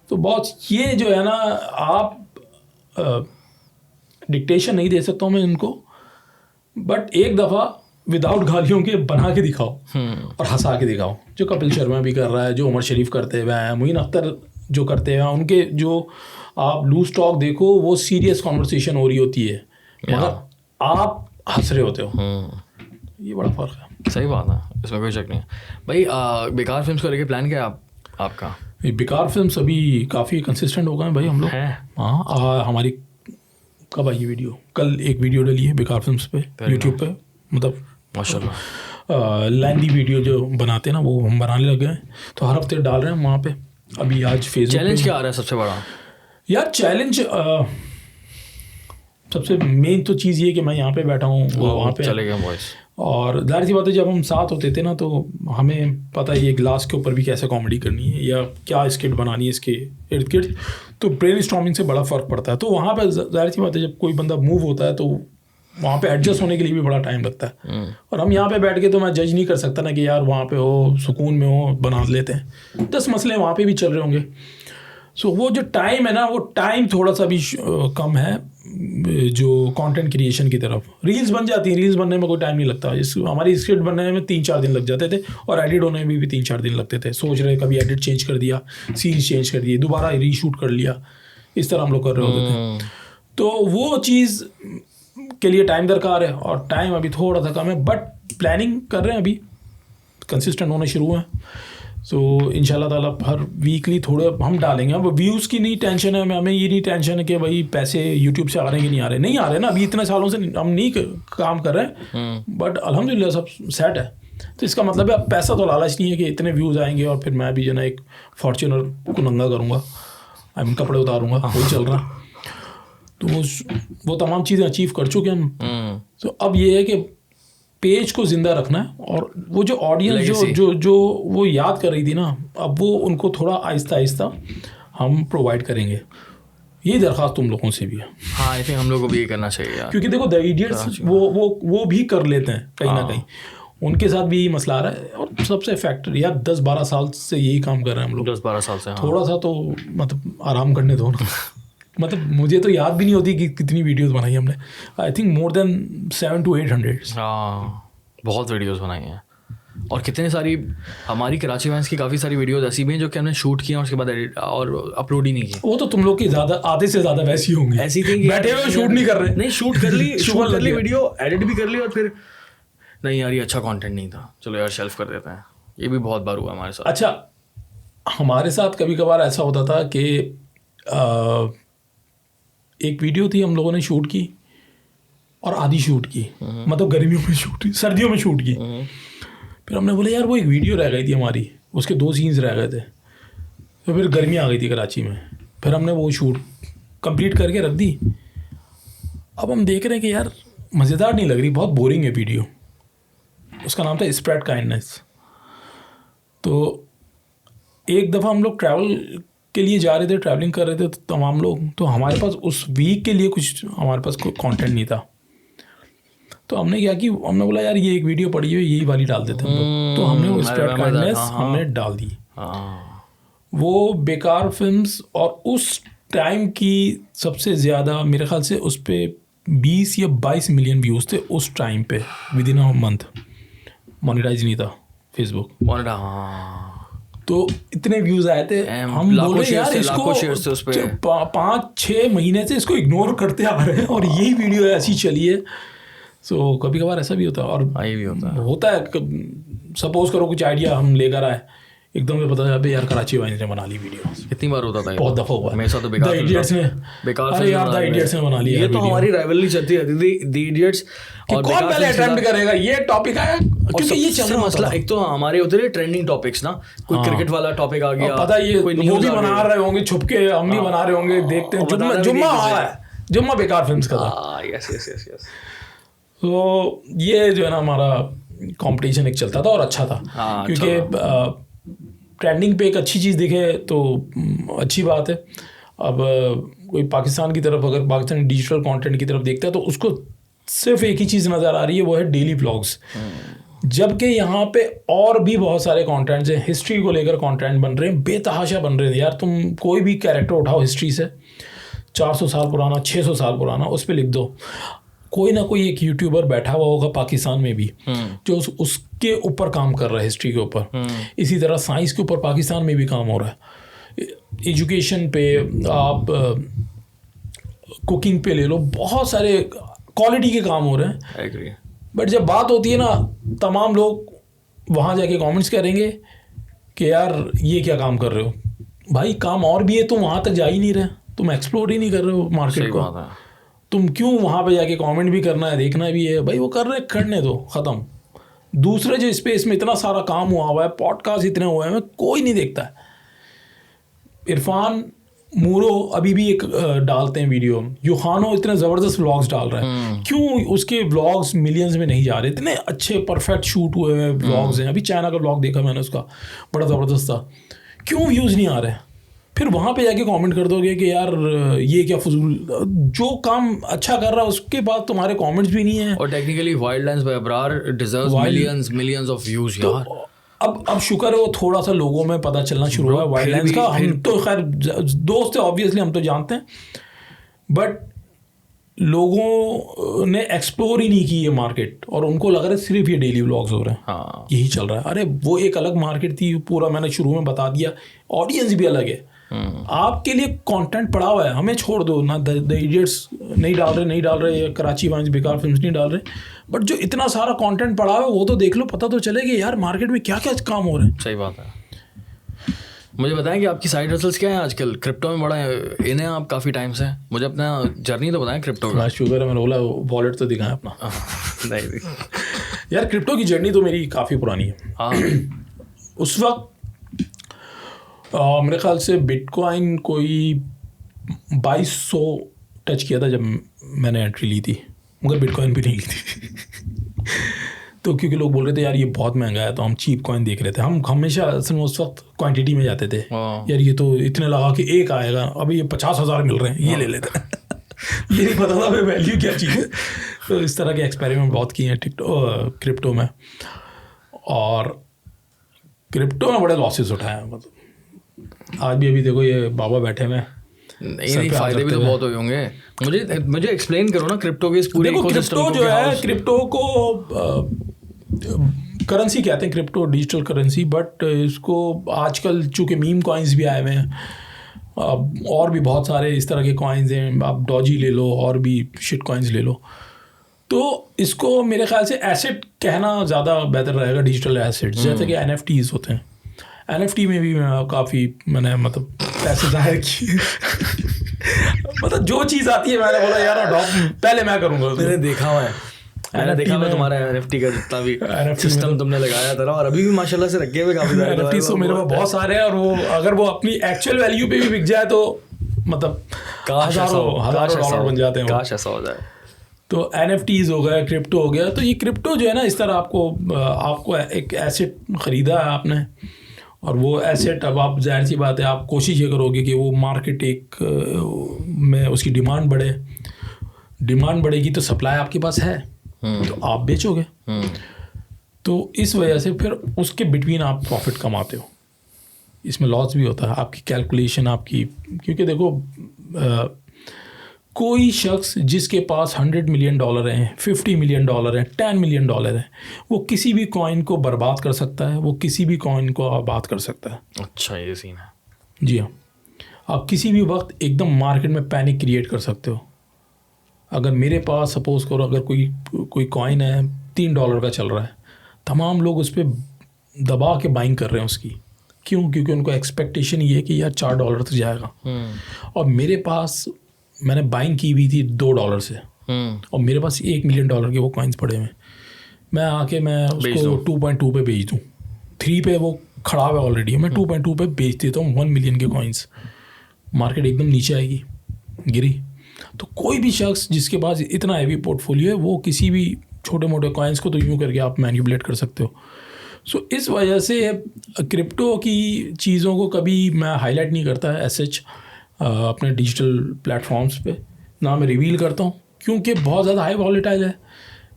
तो बहुत ये जो है ना, आप डिक्टेशन नहीं दे सकता हूँ मैं इनको, बट एक दफ़ा विदाउट गालियों के बना के दिखाओ और हंसा के दिखाओ, जो कपिल शर्मा भी कर रहा है, जो उमर शरीफ करते हुए हैं, मोइन अख्तर जो करते हैं, उनके जो आप लूज टॉक देखो वो सीरियस कॉन्वर्सेशन हो रही होती है, मगर आप हंस रहे होते हो। ये बड़ा फ़र्क है। सही बात है, इसमें कोई शक नहीं है। भाई बेकार फिल्म्स को लेके प्लान क्या है आपका? बेकार फिल्म्स अभी काफ़ी कंसिस्टेंट हो गए भाई हम लोग। हाँ, हमारी कब आई वीडियो? कल एक वीडियो डली है बेकार फिल्म्स पे यूट्यूब पे, मतलब माशाल्लाह लैंडी वीडियो जो बनाते हैं ना वो हम बनाने लगे हैं, तो हर हफ्ते डाल रहे हैं वहाँ पे। अभी आज फेसबुक चैलेंज क्या आ रहा है सबसे बड़ा? यार चैलेंज सबसे मेन तो चीज़ ये कि मैं यहाँ पे बैठा हूँ, वो वहाँ पे चले गए वॉइस, और जाहिर सी बात है जब हम साथ होते थे ना तो हमें पता है ये ग्लास के ऊपर भी कैसे कॉमेडी करनी है या क्या स्किट बनानी है इसके इर्द गिर्द, तो ब्रेन स्टॉर्मिंग से बड़ा फ़र्क पड़ता है। तो वहाँ पर जाहिर सी बात है जब कोई बंदा मूव होता है तो वहाँ पे एडजस्ट होने के लिए भी बड़ा टाइम लगता है, और हम यहाँ पे बैठ के तो मैं जज नहीं कर सकता ना कि यार वहाँ पे हो सुकून में हो बना लेते हैं, 10 मसले वहाँ पे भी चल रहे होंगे। सो वो जो टाइम है ना, वो टाइम थोड़ा सा भी कम है जो कंटेंट क्रिएशन की तरफ। रील्स बन जाती हैं, रील्स बनने में कोई टाइम नहीं लगता, हमारी स्क्रिप्ट बनने में 3-4 दिन लग जाते थे और एडिट होने में भी 3-4 दिन लगते थे। सोच रहे कभी एडिट चेंज कर दिया, सीन्स चेंज कर दिए, दोबारा रीशूट कर लिया, इस तरह हम लोग कर रहे होते थे। तो वो चीज़ के लिए टाइम दरकार है और टाइम अभी थोड़ा सा कम है, बट प्लानिंग कर रहे हैं, अभी कंसिस्टेंट होने शुरू हैं। सो इंशाल्लाह ताला हर वीकली थोड़े हम डालेंगे। अब व्यूज़ की नहीं टेंशन है, हमें ये नहीं टेंशन है कि भाई पैसे यूट्यूब से आ रहे हैं कि नहीं आ रहे ना, अभी इतने सालों से हम नहीं काम कर रहे हैं, बट अल्हम्दुलिल्लाह सब सेट है। तो इसका मतलब है अब पैसा तो लालच नहीं है कि इतने व्यूज़ आएंगे और फिर मैं भी जो ना एक फॉर्च्यूनर को नंगा करूँगा, आई मीन कपड़े उतारूँगा, वही चल रहा। तो वो तमाम चीज़ें अचीव कर चुके हम। तो अब ये है कि पेज को ज़िंदा रखना है, और वो जो ऑडियंस जो वो याद कर रही थी ना, अब वो उनको थोड़ा आहिस्ता आहिस्ता हम प्रोवाइड करेंगे। ये दरख्वास्त तुम लोगों से भी है। हाँ, आई थिंक हम लोग को भी ये करना चाहिए यार, क्योंकि देखो द इडियट्स वो भी कर लेते हैं कहीं ना कहीं, उनके साथ भी यही मसला आ रहा है। और सबसे फैक्टर यार 10-12 साल से यही काम कर रहे हैं हम लोग, 10-12 साल से। थोड़ा सा तो मतलब आराम करने दो ना। मतलब मुझे तो याद भी नहीं होती कि कितनी वीडियोस बनाई हमने। I think more than 700 to 800। हाँ, बहुत वीडियोस बनाई हैं, और कितने सारी हमारी कराची वाइन्स की काफ़ी सारी वीडियोस ऐसी भी हैं जो कि हमने शूट किया और उसके बाद एडिट और अपलोड ही नहीं की। वो तो तुम लोग की ज़्यादा आधे से ज़्यादा वैसी होंगी, ऐसी थी बैठे हुए शूट नहीं कर रहे। नहीं, शूट कर ली वीडियो, एडिट भी कर ली, और फिर नहीं यार ये अच्छा कंटेंट नहीं था, चलो यार शेल्फ कर देते हैं। ये भी बहुत बार हुआ हमारे साथ। अच्छा, हमारे साथ कभी कभार ऐसा होता था कि एक वीडियो थी हम लोगों ने शूट की और आधी शूट की, मतलब गर्मियों में शूट की, सर्दियों में शूट की। फिर हमने बोला यार वो एक वीडियो रह गई थी हमारी, उसके 2 सीन्स रह गए थे। तो फिर गर्मी आ गई थी कराची में, फिर हमने वो शूट कंप्लीट करके रख दी। अब हम देख रहे हैं कि यार मज़ेदार नहीं लग रही, बहुत बोरिंग है वीडियो। उसका नाम था स्प्रेड काइंडनेस। तो एक दफ़ा हम लोग ट्रैवल के लिए जा रहे थे, ट्रैवलिंग कर रहे थे तो तमाम लोग, तो हमारे पास उस वीक के लिए कुछ हमारे पास कोई कंटेंट नहीं था। तो हमने क्या कि हमने बोला यार ये एक वीडियो पड़ी है, यही वाली डाल देते हैं। तो हमने वो स्प्रेड काइंडनेस हमने डाल दी। वो बेकार फिल्म्स, और उस टाइम की सबसे ज़्यादा मेरे ख्याल से उस पर 20 या 22 मिलियन व्यूज़ थे उस टाइम पे, within a month. Monetize नहीं था फेसबुक। तो इतने व्यूज आए थे, हम बोले यार इसको 5-6 महीने से इसको इग्नोर करते आ रहे हैं और यही वीडियो ऐसी चली है। सो कभी कभार ऐसा भी होता है, और ये भी होता है सपोज करो कुछ आइडिया हम लेकर आए, एकदम से पता चला यार कराची वाइन्स ने बना ली वीडियो। कितनी बार होता था, बहुत दफा हुआ मेरे साथ तो बेकार इडियट्स ने, अरे यार द इडियट्स ने बना लिया। ये तो हमारी राइवलरी चलती रहती थी, द इडियट्स, और कौन पहले अटेम्प्ट करेगा, ये टॉपिक आया क्योंकि ये चल रहा मसला। एक तो हमारे होते थे ट्रेंडिंग टॉपिक्स ना, कोई क्रिकेट वाला टॉपिक आ गया, पता ये वो भी बना रहे होंगे छुप के, हम भी बना रहे होंगे, देखते हैं। जुम्मा आ रहा है, जुम्मा बेकार फिल्म्स का था। यस। तो ये जो है ना हमारा कंपटीशन एक चलता था और अच्छा था, क्योंकि ट्रेंडिंग पे एक अच्छी चीज़ दिखे तो अच्छी बात है। अब कोई पाकिस्तान की तरफ, अगर पाकिस्तान डिजिटल कंटेंट की तरफ देखता है तो उसको सिर्फ एक ही चीज़ नज़र आ रही है, वो है डेली व्लॉग्स। जबकि यहाँ पे और भी बहुत सारे कंटेंट्स हैं, हिस्ट्री को लेकर कंटेंट बन रहे हैं, बेतहाशा बन रहे हैं यार। तुम कोई भी कैरेक्टर उठाओ हिस्ट्री से, 400 साल पुराना, 600 साल पुराना, उस पर लिख दो। कोई ना कोई एक यूट्यूबर बैठा हुआ होगा पाकिस्तान में भी जो उसके ऊपर काम कर रहा है, हिस्ट्री के ऊपर। इसी तरह साइंस के ऊपर पाकिस्तान में भी काम हो रहा है, एजुकेशन पे, आप कुकिंग पे ले लो, बहुत सारे क्वालिटी के काम हो रहे हैं। बट जब बात होती है ना, तमाम लोग वहाँ जाके कमेंट्स करेंगे कि यार ये क्या काम कर रहे हो भाई, काम और भी है, तुम वहाँ तक जा ही नहीं रहे, तुम एक्सप्लोर ही नहीं कर रहे हो मार्केट को, तुम क्यों वहाँ पे जाके कमेंट भी करना है, देखना भी है। भाई वो कर रहे, करने दो, ख़त्म। दूसरे जो स्पेस में इतना सारा काम हुआ है, पॉडकास्ट इतने हुए हैं, कोई नहीं देखता है। इरफान मूरो अभी भी एक डालते हैं वीडियो, यूहानो इतने ज़बरदस्त व्लॉग्स डाल रहा है, क्यों उसके व्लॉग्स मिलियंस में नहीं जा रहे? इतने अच्छे परफेक्ट शूट हुए हुए व्लॉग्स हैं। अभी चाइना का व्लॉग देखा मैंने, उसका बड़ा ज़बरदस्त था, क्यों व्यूज़ नहीं आ रहे? फिर वहाँ पे जाके कमेंट कर दोगे कि यार ये क्या फजूल, जो काम अच्छा कर रहा है उसके बाद तुम्हारे कमेंट्स भी नहीं है। और technically wild lines by Abrar deserves millions of views यार। अब शुक्र है वो थोड़ा सा लोगों में पता चलना शुरू हुआ है वाइल्ड लाइन्स का। हम तो खैर दोस्त है, ऑब्वियसली हम तो जानते हैं, बट लोगों ने एक्सप्लोर ही नहीं की ये मार्केट, और उनको लग रहा है सिर्फ ये डेली व्लॉग्स हो रहे हैं। हाँ, यही चल रहा है। अरे वो एक अलग मार्केट थी, पूरा मैंने शुरू में बता दिया, ऑडियंस भी अलग है। आपके लिए कंटेंट पड़ा हुआ है, हमें छोड़ दो ना। द इडियट्स नहीं डाल रहे, कराची वाइन्स बेकार फिल्म्स नहीं डाल रहे, बट जो इतना सारा कंटेंट पड़ा हुआ है वो तो देख लो, पता तो चले कि यार मार्केट में क्या क्या काम हो रहे हैं। सही बात है। मुझे बताएं कि आपकी साइड हसल्स क्या है आजकल? क्रिप्टो में बड़ा इन है आप काफ़ी टाइम से, मुझे अपना जर्नी तो बताएं क्रिप्टो का। शुगर है, मैंने बोला वॉलेट तो दिखाएं अपना। नहीं यार क्रिप्टो की जर्नी तो मेरी काफ़ी पुरानी है। हाँ उस वक्त मेरे ख्याल से बिटकॉइन कोई 2200 टच किया था जब मैंने एंट्री ली थी, मगर बिटकॉइन भी नहीं ली थी। तो क्योंकि लोग बोल रहे थे यार ये बहुत महंगा है, तो हम चीप कॉइन देख रहे थे। हम हमेशा असल में उस वक्त क्वांटिटी में जाते थे, यार ये तो इतने लगा कि एक आएगा, अभी ये 50,000 मिल रहे हैं, ये ले लेते हैं। ये नहीं पता था वैल्यू क्या चीज़ है। तो इस तरह के एक्सपेरिमेंट बहुत किए हैं क्रिप्टो में, और क्रिप्टो में बड़े लॉसेस उठाए हैं। मतलब आज भी अभी देखो ये बाबा बैठे हुए हैं, नहीं फायदे भी तो बहुत हुए होंगे। मुझे एक्सप्लेन करो ना क्रिप्टो के इस पूरे क्रिप्टो जो है, क्रिप्टो को करेंसी कहते हैं, क्रिप्टो डिजिटल करेंसी, बट इसको आजकल चूँकि मीम कॉइन्स भी आए हुए हैं, और भी बहुत सारे इस तरह के कॉइन्स हैं, आप डॉजी ले लो और भी शिट कॉइन्स ले लो, तो इसको मेरे ख्याल से एसेट कहना ज़्यादा बेहतर रहेगा, डिजिटल एसेट्स, जैसे कि NFTs होते हैं। NFT में भी मैंने मतलब पैसे जाहिर किए। मतलब जो चीज़ आती है मैंने बोला यार अडॉप्ट पहले मैं करूँगा। मैंने देखा हुआ है, मैंने देखा मैं तुम्हारा NFT का जितना भी सिस्टम तुमने लगाया था, और अभी भी माशाल्लाह से रखे हुए काफ़ी सारे NFTs तो मेरे पास बहुत सारे हैं, और वो अगर वो अपनी एक्चुअल वैल्यू पे भी बिक जाए तो मतलब हज़ारों डॉलर बन जाते हैं। काश ऐसा हो जाए। तो NFTs हो गया, क्रिप्टो हो गया। तो ये क्रिप्टो जो है ना, इस तरह आपको एक एसेट ख़रीदा है आपने, और वो एसेट अब आप जाहिर सी बात है आप कोशिश ये करोगे कि वो मार्केट में उसकी डिमांड बढ़ेगी, तो सप्लाई आपके पास है तो आप बेचोगे। तो इस वजह से फिर उसके बिटवीन आप प्रॉफिट कमाते हो। इसमें लॉस भी होता है, आपकी कैलकुलेशन आपकी, क्योंकि देखो कोई शख्स जिसके पास $100 मिलियन हैं, $50 मिलियन हैं, $10 मिलियन हैं, वो किसी भी कॉइन को बर्बाद कर सकता है, वो किसी भी कॉइन को आबाद कर सकता है। अच्छा, ये सीन है। जी हाँ, आप किसी भी वक्त एकदम मार्केट में पैनिक क्रिएट कर सकते हो। अगर मेरे पास सपोज करो अगर कोई कॉइन है $3 का चल रहा है, तमाम लोग उस पर दबा के बाइंग कर रहे हैं उसकी। क्यों? क्योंकि उनको एक्सपेक्टेशन ये है कि यार $4 तक जाएगा, और मेरे पास मैंने बाइंग की हुई थी $2 से, और मेरे पास $1 मिलियन के वो कॉइन्स पड़े हुए, मैं उसको 2.2 पे बेच दूँ, 3 पे वो खड़ा हुआ ऑलरेडी, मैं 2.2 पे बेच देता हूँ 1 मिलियन के कॉइन्स, मार्केट एकदम नीचे आएगी, गिरी। तो कोई भी शख्स जिसके पास इतना हैवी पोर्टफोलियो है, वो किसी भी छोटे मोटे कॉइन्स को तो यूँ करके आप मैनिपुलेट कर सकते हो। सो इस वजह से क्रिप्टो की चीज़ों को कभी मैं हाईलाइट नहीं करता है एसएच अपने डिजिटल प्लेटफॉर्म्स पे, ना मैं रिवील करता हूँ, क्योंकि बहुत ज़्यादा हाई वॉलेटाइल है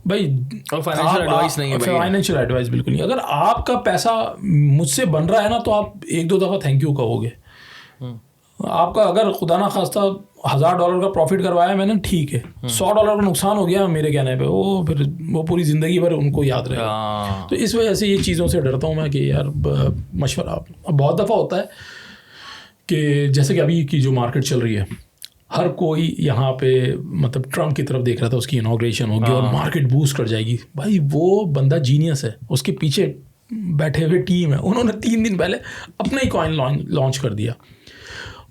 भाई। और फाइनेंशियल एडवाइस नहीं है भाई, फाइनेंशियल एडवाइस बिल्कुल नहीं। अगर आपका पैसा मुझसे बन रहा है ना, तो आप 1-2 दफ़ा थैंक यू कहोगे। आपका अगर खुदा ना खास्ता $1000 का प्रॉफिट करवाया मैंने, ठीक है, $100 का नुकसान हो गया मेरे कहने पे, फिर वो पूरी ज़िंदगी भर उनको याद रहेगा। तो इस वजह से ये चीज़ों से डरता हूँ मैं कि यार मशवरा। अब बहुत दफ़ा होता है कि जैसे कि अभी की जो मार्केट चल रही है, हर कोई यहाँ पे मतलब ट्रम्प की तरफ देख रहा था, उसकी इनॉग्रेशन होगी और मार्केट बूस्ट कर जाएगी। भाई वो बंदा जीनियस है, उसके पीछे बैठे हुए टीम है, उन्होंने 3 दिन पहले अपना ही कॉइन लॉन्च कर दिया।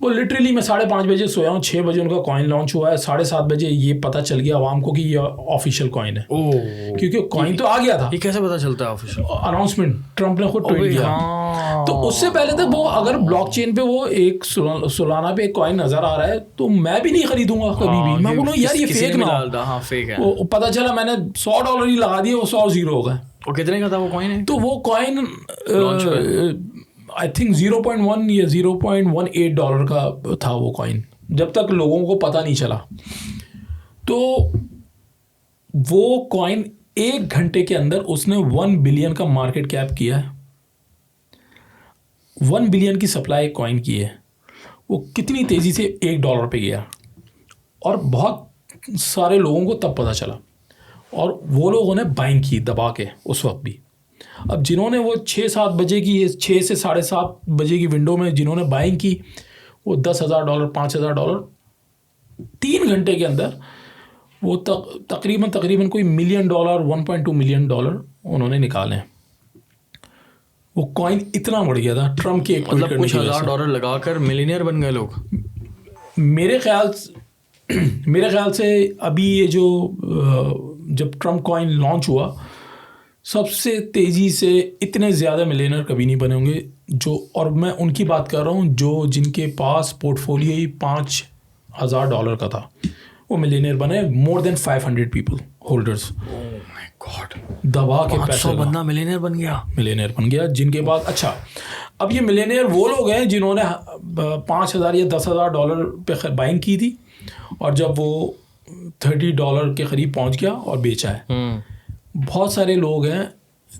वो लिटरली मैं 5:30 बजे सोया हूँ, 6 बजे उनका कॉइन लॉन्च हुआ है, 7:30 बजे ये पता चल गया आवाम को कि ये ऑफिशियल कॉइन है। क्योंकि कॉइन तो आ गया था। ये कैसे पता चलता है ऑफिशियल? अनाउंसमेंट ट्रम्प ने खुद ट्वीट किया। तो उससे पहले तक वो अगर ब्लॉकचेन पे वो एक सोलाना पे एक कॉइन नजर आ रहा है, तो मैं भी नहीं खरीदूंगा कभी भी। मैं बोलूँ यार ये फेक ना हो, फेक है। वो पता चला मैंने $100 ही लगा दिए, वो 100 0 हो गए। और कितने का था वो कॉइन? तो वो कॉइन आई थिंक 0.1 या $0.18 का था वो कॉइन, जब तक लोगों को पता नहीं चला। तो वो कॉइन 1 घंटे के अंदर उसने 1 बिलियन का मार्केट कैप किया है, 1 बिलियन की सप्लाई कॉइन की है। वो कितनी तेज़ी से $1 पे गया, और बहुत सारे लोगों को तब पता चला, और वो लोगों ने बाइंग की दबा के उस वक्त भी। अब जिन्होंने वो 6-7 बजे की, 6 से 7:30 बजे की विंडो में जिन्होंने बाइंग की, वो $10,000 $5,000 3 घंटे के अंदर वो तकरीबन कोई $1 मिलियन 1.2 मिलियन उन्होंने निकाले हैं। वो कॉइन इतना बढ़ गया था ट्रम्प के एक मतलब कुछ $1,000 लगाकर मिलियनियर बन गए लोग। मेरे ख्याल से अभी ये जो जब ट्रम्प कॉइन लॉन्च हुआ सबसे तेज़ी से इतने ज़्यादा मिलियनर कभी नहीं बने होंगे जो, और मैं उनकी बात कर रहा हूँ जो जिनके पास पोर्टफोलियो ही $5,000 का था, वो मिलियनर बने। More than 500 people holders, God, दबा के पैसे बंदा मिलियनर बन गया जिनके पास। अच्छा, अब ये मिलियनर वो लोग हैं जिन्होंने $5,000 या $10,000 पे बाइंग की थी, और जब वो $30 के करीब पहुंच गया और बेचा है। बहुत सारे लोग हैं,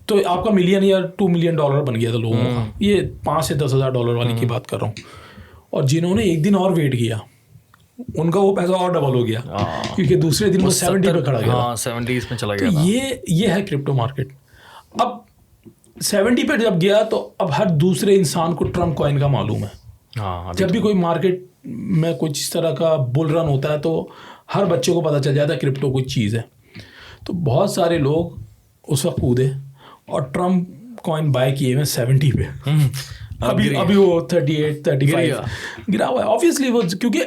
तो आपका मिलियन या $2 मिलियन बन गया था लोगों का। ये $5,000 से $10,000 वाली की बात कर रहा हूँ। और जिन्होंने एक दिन और वेट किया, उनका वो पैसा और डबल हो गया, क्योंकि दूसरे दिन वो 70 पे खड़ा गया, 70s में चला गया। तो ये है क्रिप्टो मार्केट। अब 70 पे जब गया तो अब हर दूसरे इंसान को ट्रम्प कॉइन का मालूम है। जब भी कोई मार्केट में कुछ इस तरह का बुल रन होता है तो हर बच्चे को पता चल जाता है क्रिप्टो कुछ चीज़ है। तो बहुत सारे लोग उस वक्त कूदे और ट्रम्प कॉइन बाय किए हुए 70 पे। अभी वो 38 35 गिरा हुआ है। ऑब्वियसली वो, क्योंकि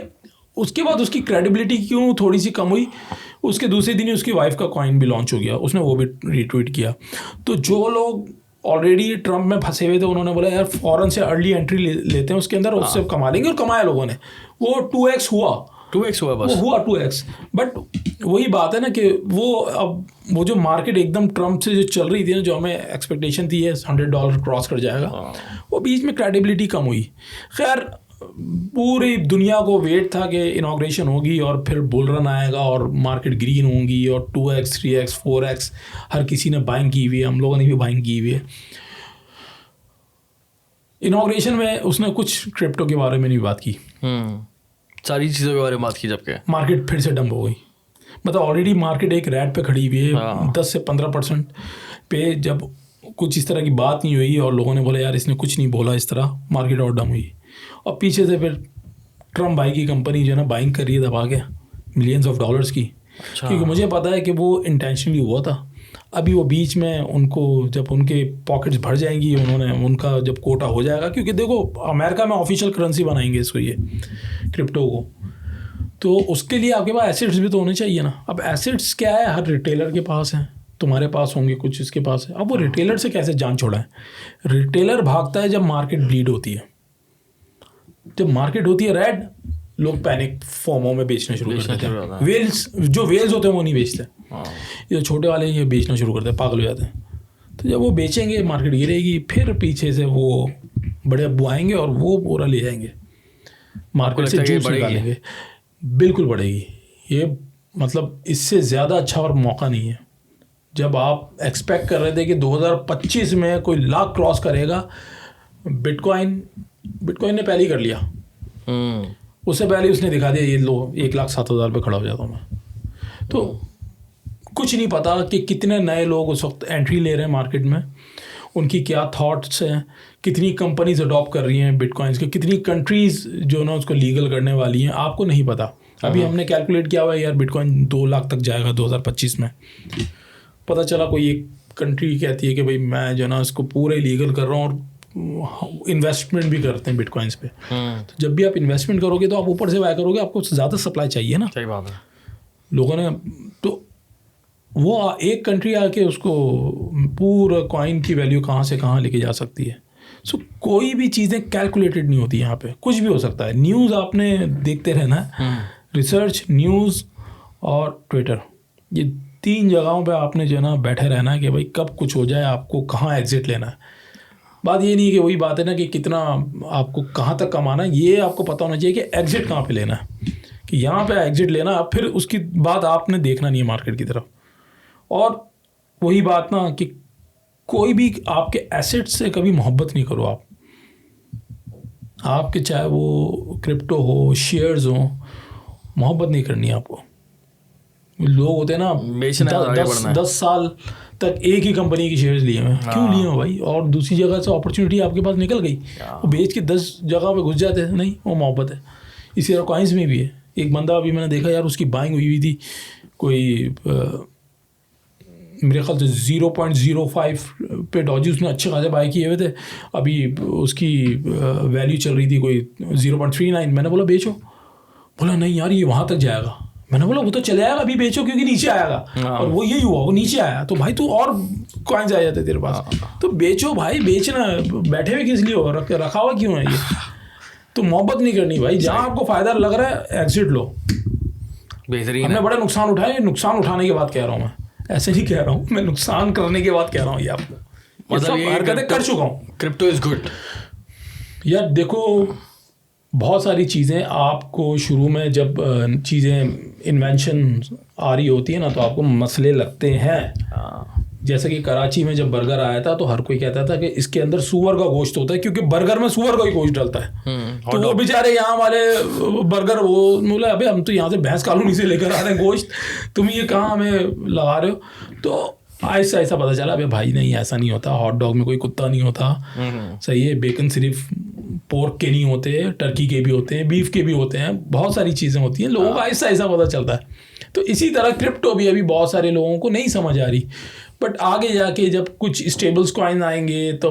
उसके बाद उसकी क्रेडिबिलिटी क्यों थोड़ी सी कम हुई, उसके दूसरे दिन ही उसकी वाइफ का कॉइन भी लॉन्च हो गया, उसने वो भी रिट्वीट किया। तो जो लोग ऑलरेडी ट्रम्प में फंसे हुए थे, उन्होंने बोला यार फ़ौरन से अर्ली एंट्री लेते हैं उसके अंदर, उससे कमा लेंगे, और कमाया लोगों ने। वो 2x हुआ बस, वो हुआ 2x। बट वही बात है ना कि वो जो मार्केट एकदम ट्रम्प से जो चल रही थी ना, जो हमें एक्सपेक्टेशन थी $100 क्रॉस कर जाएगा, वो बीच में क्रेडिबिलिटी कम हुई। खैर, पूरी दुनिया को वेट था कि इनॉग्रेशन होगी और फिर बुल रन आएगा और मार्केट ग्रीन होंगी और 2x 3x 4x हर किसी ने बाइंग की हुई है, हम लोगों ने भी बाइंग की हुई है। इनॉग्रेशन में उसने कुछ क्रिप्टो के बारे में नहीं बात की, सारी चीज़ों के बारे में बात की, जबकि मार्केट फिर से डंप हो गई। मतलब ऑलरेडी मार्केट एक रैट पे खड़ी हुई है 10 से 15% पे। जब कुछ इस तरह की बात नहीं हुई और लोगों ने बोला यार इसने कुछ नहीं बोला इस तरह, मार्केट और डंप हुई। और पीछे से फिर ट्रम्प भाई की कंपनी जो है ना बाइंग कर रही है दबा के $मिलियंस की। अच्छा। क्योंकि मुझे पता है कि वो इंटेंशनली हुआ था। अभी वो बीच में उनको जब उनके पॉकेट्स भर जाएंगी, उनका जब कोटा हो जाएगा, क्योंकि देखो अमेरिका में ऑफिशियल करेंसी बनाएंगे इसको, ये क्रिप्टो को, तो उसके लिए आपके पास एसेट्स भी तो होने चाहिए ना। अब एसेट्स क्या है, हर रिटेलर के पास है, तुम्हारे पास होंगे, कुछ इसके पास है। अब वो रिटेलर से कैसे जान छोड़ाएं? रिटेलर भागता है जब मार्केट ब्लीड होती है। जब मार्केट होती है रेड, लोग पैनिक फोमो में बेचना शुरू कर देते हैं। वेल्स होते हैं वो नहीं बेचते, ये छोटे वाले ये बेचना शुरू करते हैं, पागल हो जाते हैं। तो जब वो बेचेंगे मार्केट गिरेगी, फिर पीछे से वो बड़े अब्बू आएंगे और वो पूरा ले जाएंगे, मार्केट से जूस निकालेंगे। बिल्कुल बढ़ेगी ये, मतलब इससे ज़्यादा अच्छा और मौका नहीं है। जब आप एक्सपेक्ट कर रहे थे कि 2025 में कोई लाख क्रॉस करेगा, बिटकॉइन ने पहले ही कर लिया। उससे पहले उसने दिखा दिया ये लो 1,07,000 पे खड़ा हो जाता हूँ मैं। तो कुछ नहीं पता कि कितने नए लोग उस वक्त एंट्री ले रहे हैं मार्केट में, उनकी क्या थॉट्स हैं, कितनी कंपनीज अडॉप्ट कर रही हैं बिटकॉइंस के, कितनी कंट्रीज़ जो ना उसको लीगल करने वाली हैं, आपको नहीं पता। अभी हमने कैलकुलेट किया हुआ है यार बिटकॉइन 2 लाख तक जाएगा 2025 में। पता चला कोई एक कंट्री कहती है कि भाई मैं जो ना इसको पूरे लीगल कर रहा हूँ और इन्वेस्टमेंट भी करते हैं बिटकॉइंस पे। तो जब भी आप इन्वेस्टमेंट करोगे तो आप ऊपर से बाय करोगे, आपको ज़्यादा सप्लाई चाहिए ना। सही बात है। लोगों ने तो वो एक कंट्री आके उसको पूरा कॉइन की वैल्यू कहाँ से कहाँ लेके जा सकती है। सो कोई भी चीज़ें कैलकुलेटेड नहीं होती यहाँ पे, कुछ भी हो सकता है। न्यूज़ आपने देखते रहना है, रिसर्च, न्यूज़ और ट्विटर, ये 3 जगहों पे आपने जो ना बैठे रहना है कि भाई कब कुछ हो जाए, आपको कहाँ एग्जिट लेना है। बात ये नहीं है कि वही बात है ना कि कितना आपको कहाँ तक कमाना है, ये आपको पता होना चाहिए कि एग्जिट कहाँ पे लेना है, कि यहाँ पे एग्जिट लेना, फिर उसकी बात आपने देखना नहीं है मार्केट की तरफ। और वही बात ना कि कोई भी आपके एसेट से कभी मोहब्बत नहीं करो। आपके चाहे वो क्रिप्टो हो, शेयर्स हो, मोहब्बत नहीं करनी है आपको। लोग होते हैं ना 10 साल तक एक ही कंपनी की शेयर्स लिए हैं। क्यों लिए हैं भाई? और दूसरी जगह से अपॉर्चुनिटी आपके पास निकल गई, वो बेच के 10 जगह पे घुस जाते हैं। नहीं, वो मोहब्बत है। इसी तरह कॉइन्स में भी है। एक बंदा अभी मैंने देखा यार, उसकी बाइंग हुई थी कोई मेरे ख्याल से 0.05 पे डॉजी उसने अच्छे खासे बाई किए हुए थे। अभी उसकी वैल्यू चल रही थी कोई 0.39। मैंने बोला बेचो, बोला नहीं यार ये वहाँ तक जाएगा। मैंने बोला वो तो चले आएगा, अभी बेचो क्योंकि नीचे आएगा। और वो यही हुआ, वो नीचे आया तो भाई तू और कॉइन्स आ जाते तेरे पास, तो बेचो भाई, बेचना, बैठे हुए किस लिए हो, रखा हुआ क्यों है ये? तो मोहब्बत नहीं करनी भाई, जहाँ आपको फायदा लग रहा है एग्जिट लो। बेहतरीन। हमने बड़े नुकसान उठाए, नुकसान उठाने के बाद कह रहा हूँ, मैं ऐसे नहीं कह रहा हूँ, मैं नुकसान करने के बाद कह रहा हूँ ये आपको, मतलब ये हरकतें कर चुका हूँ। क्रिप्टो इज गुड यार देखो, बहुत सारी चीज़ें आपको शुरू में जब चीज़ें इन्वेंशन आ रही होती है ना, तो आपको मसले लगते हैं। जैसे कि कराची में जब बर्गर आया था तो हर कोई कहता था कि इसके अंदर सूअर का गोश्त होता है, क्योंकि बर्गर में सूअर का ही गोश्त डलता है। तो वो बेचारे यहाँ वाले बर्गर, वो बोले अबे हम तो यहाँ से भैंस कॉलोनी से लेकर आ रहे हैं गोश्त, तुम ये कहाँ हमें लगा रहे हो? तो ऐसा ऐसा पता चला अबे भाई नहीं, ऐसा नहीं होता, हॉट डॉग में कोई कुत्ता नहीं होता, सही है, बेकन सिर्फ पोर्क के नहीं होते, टर्की के भी होते हैं, बीफ के भी होते हैं, बहुत सारी चीज़ें होती हैं, लोगों का ऐसा ऐसा पता चलता है। तो इसी तरह क्रिप्टो भी अभी बहुत सारे लोगों को नहीं समझ आ रही, बट आगे जाके जब कुछ स्टेबल्स कॉइन आएंगे तो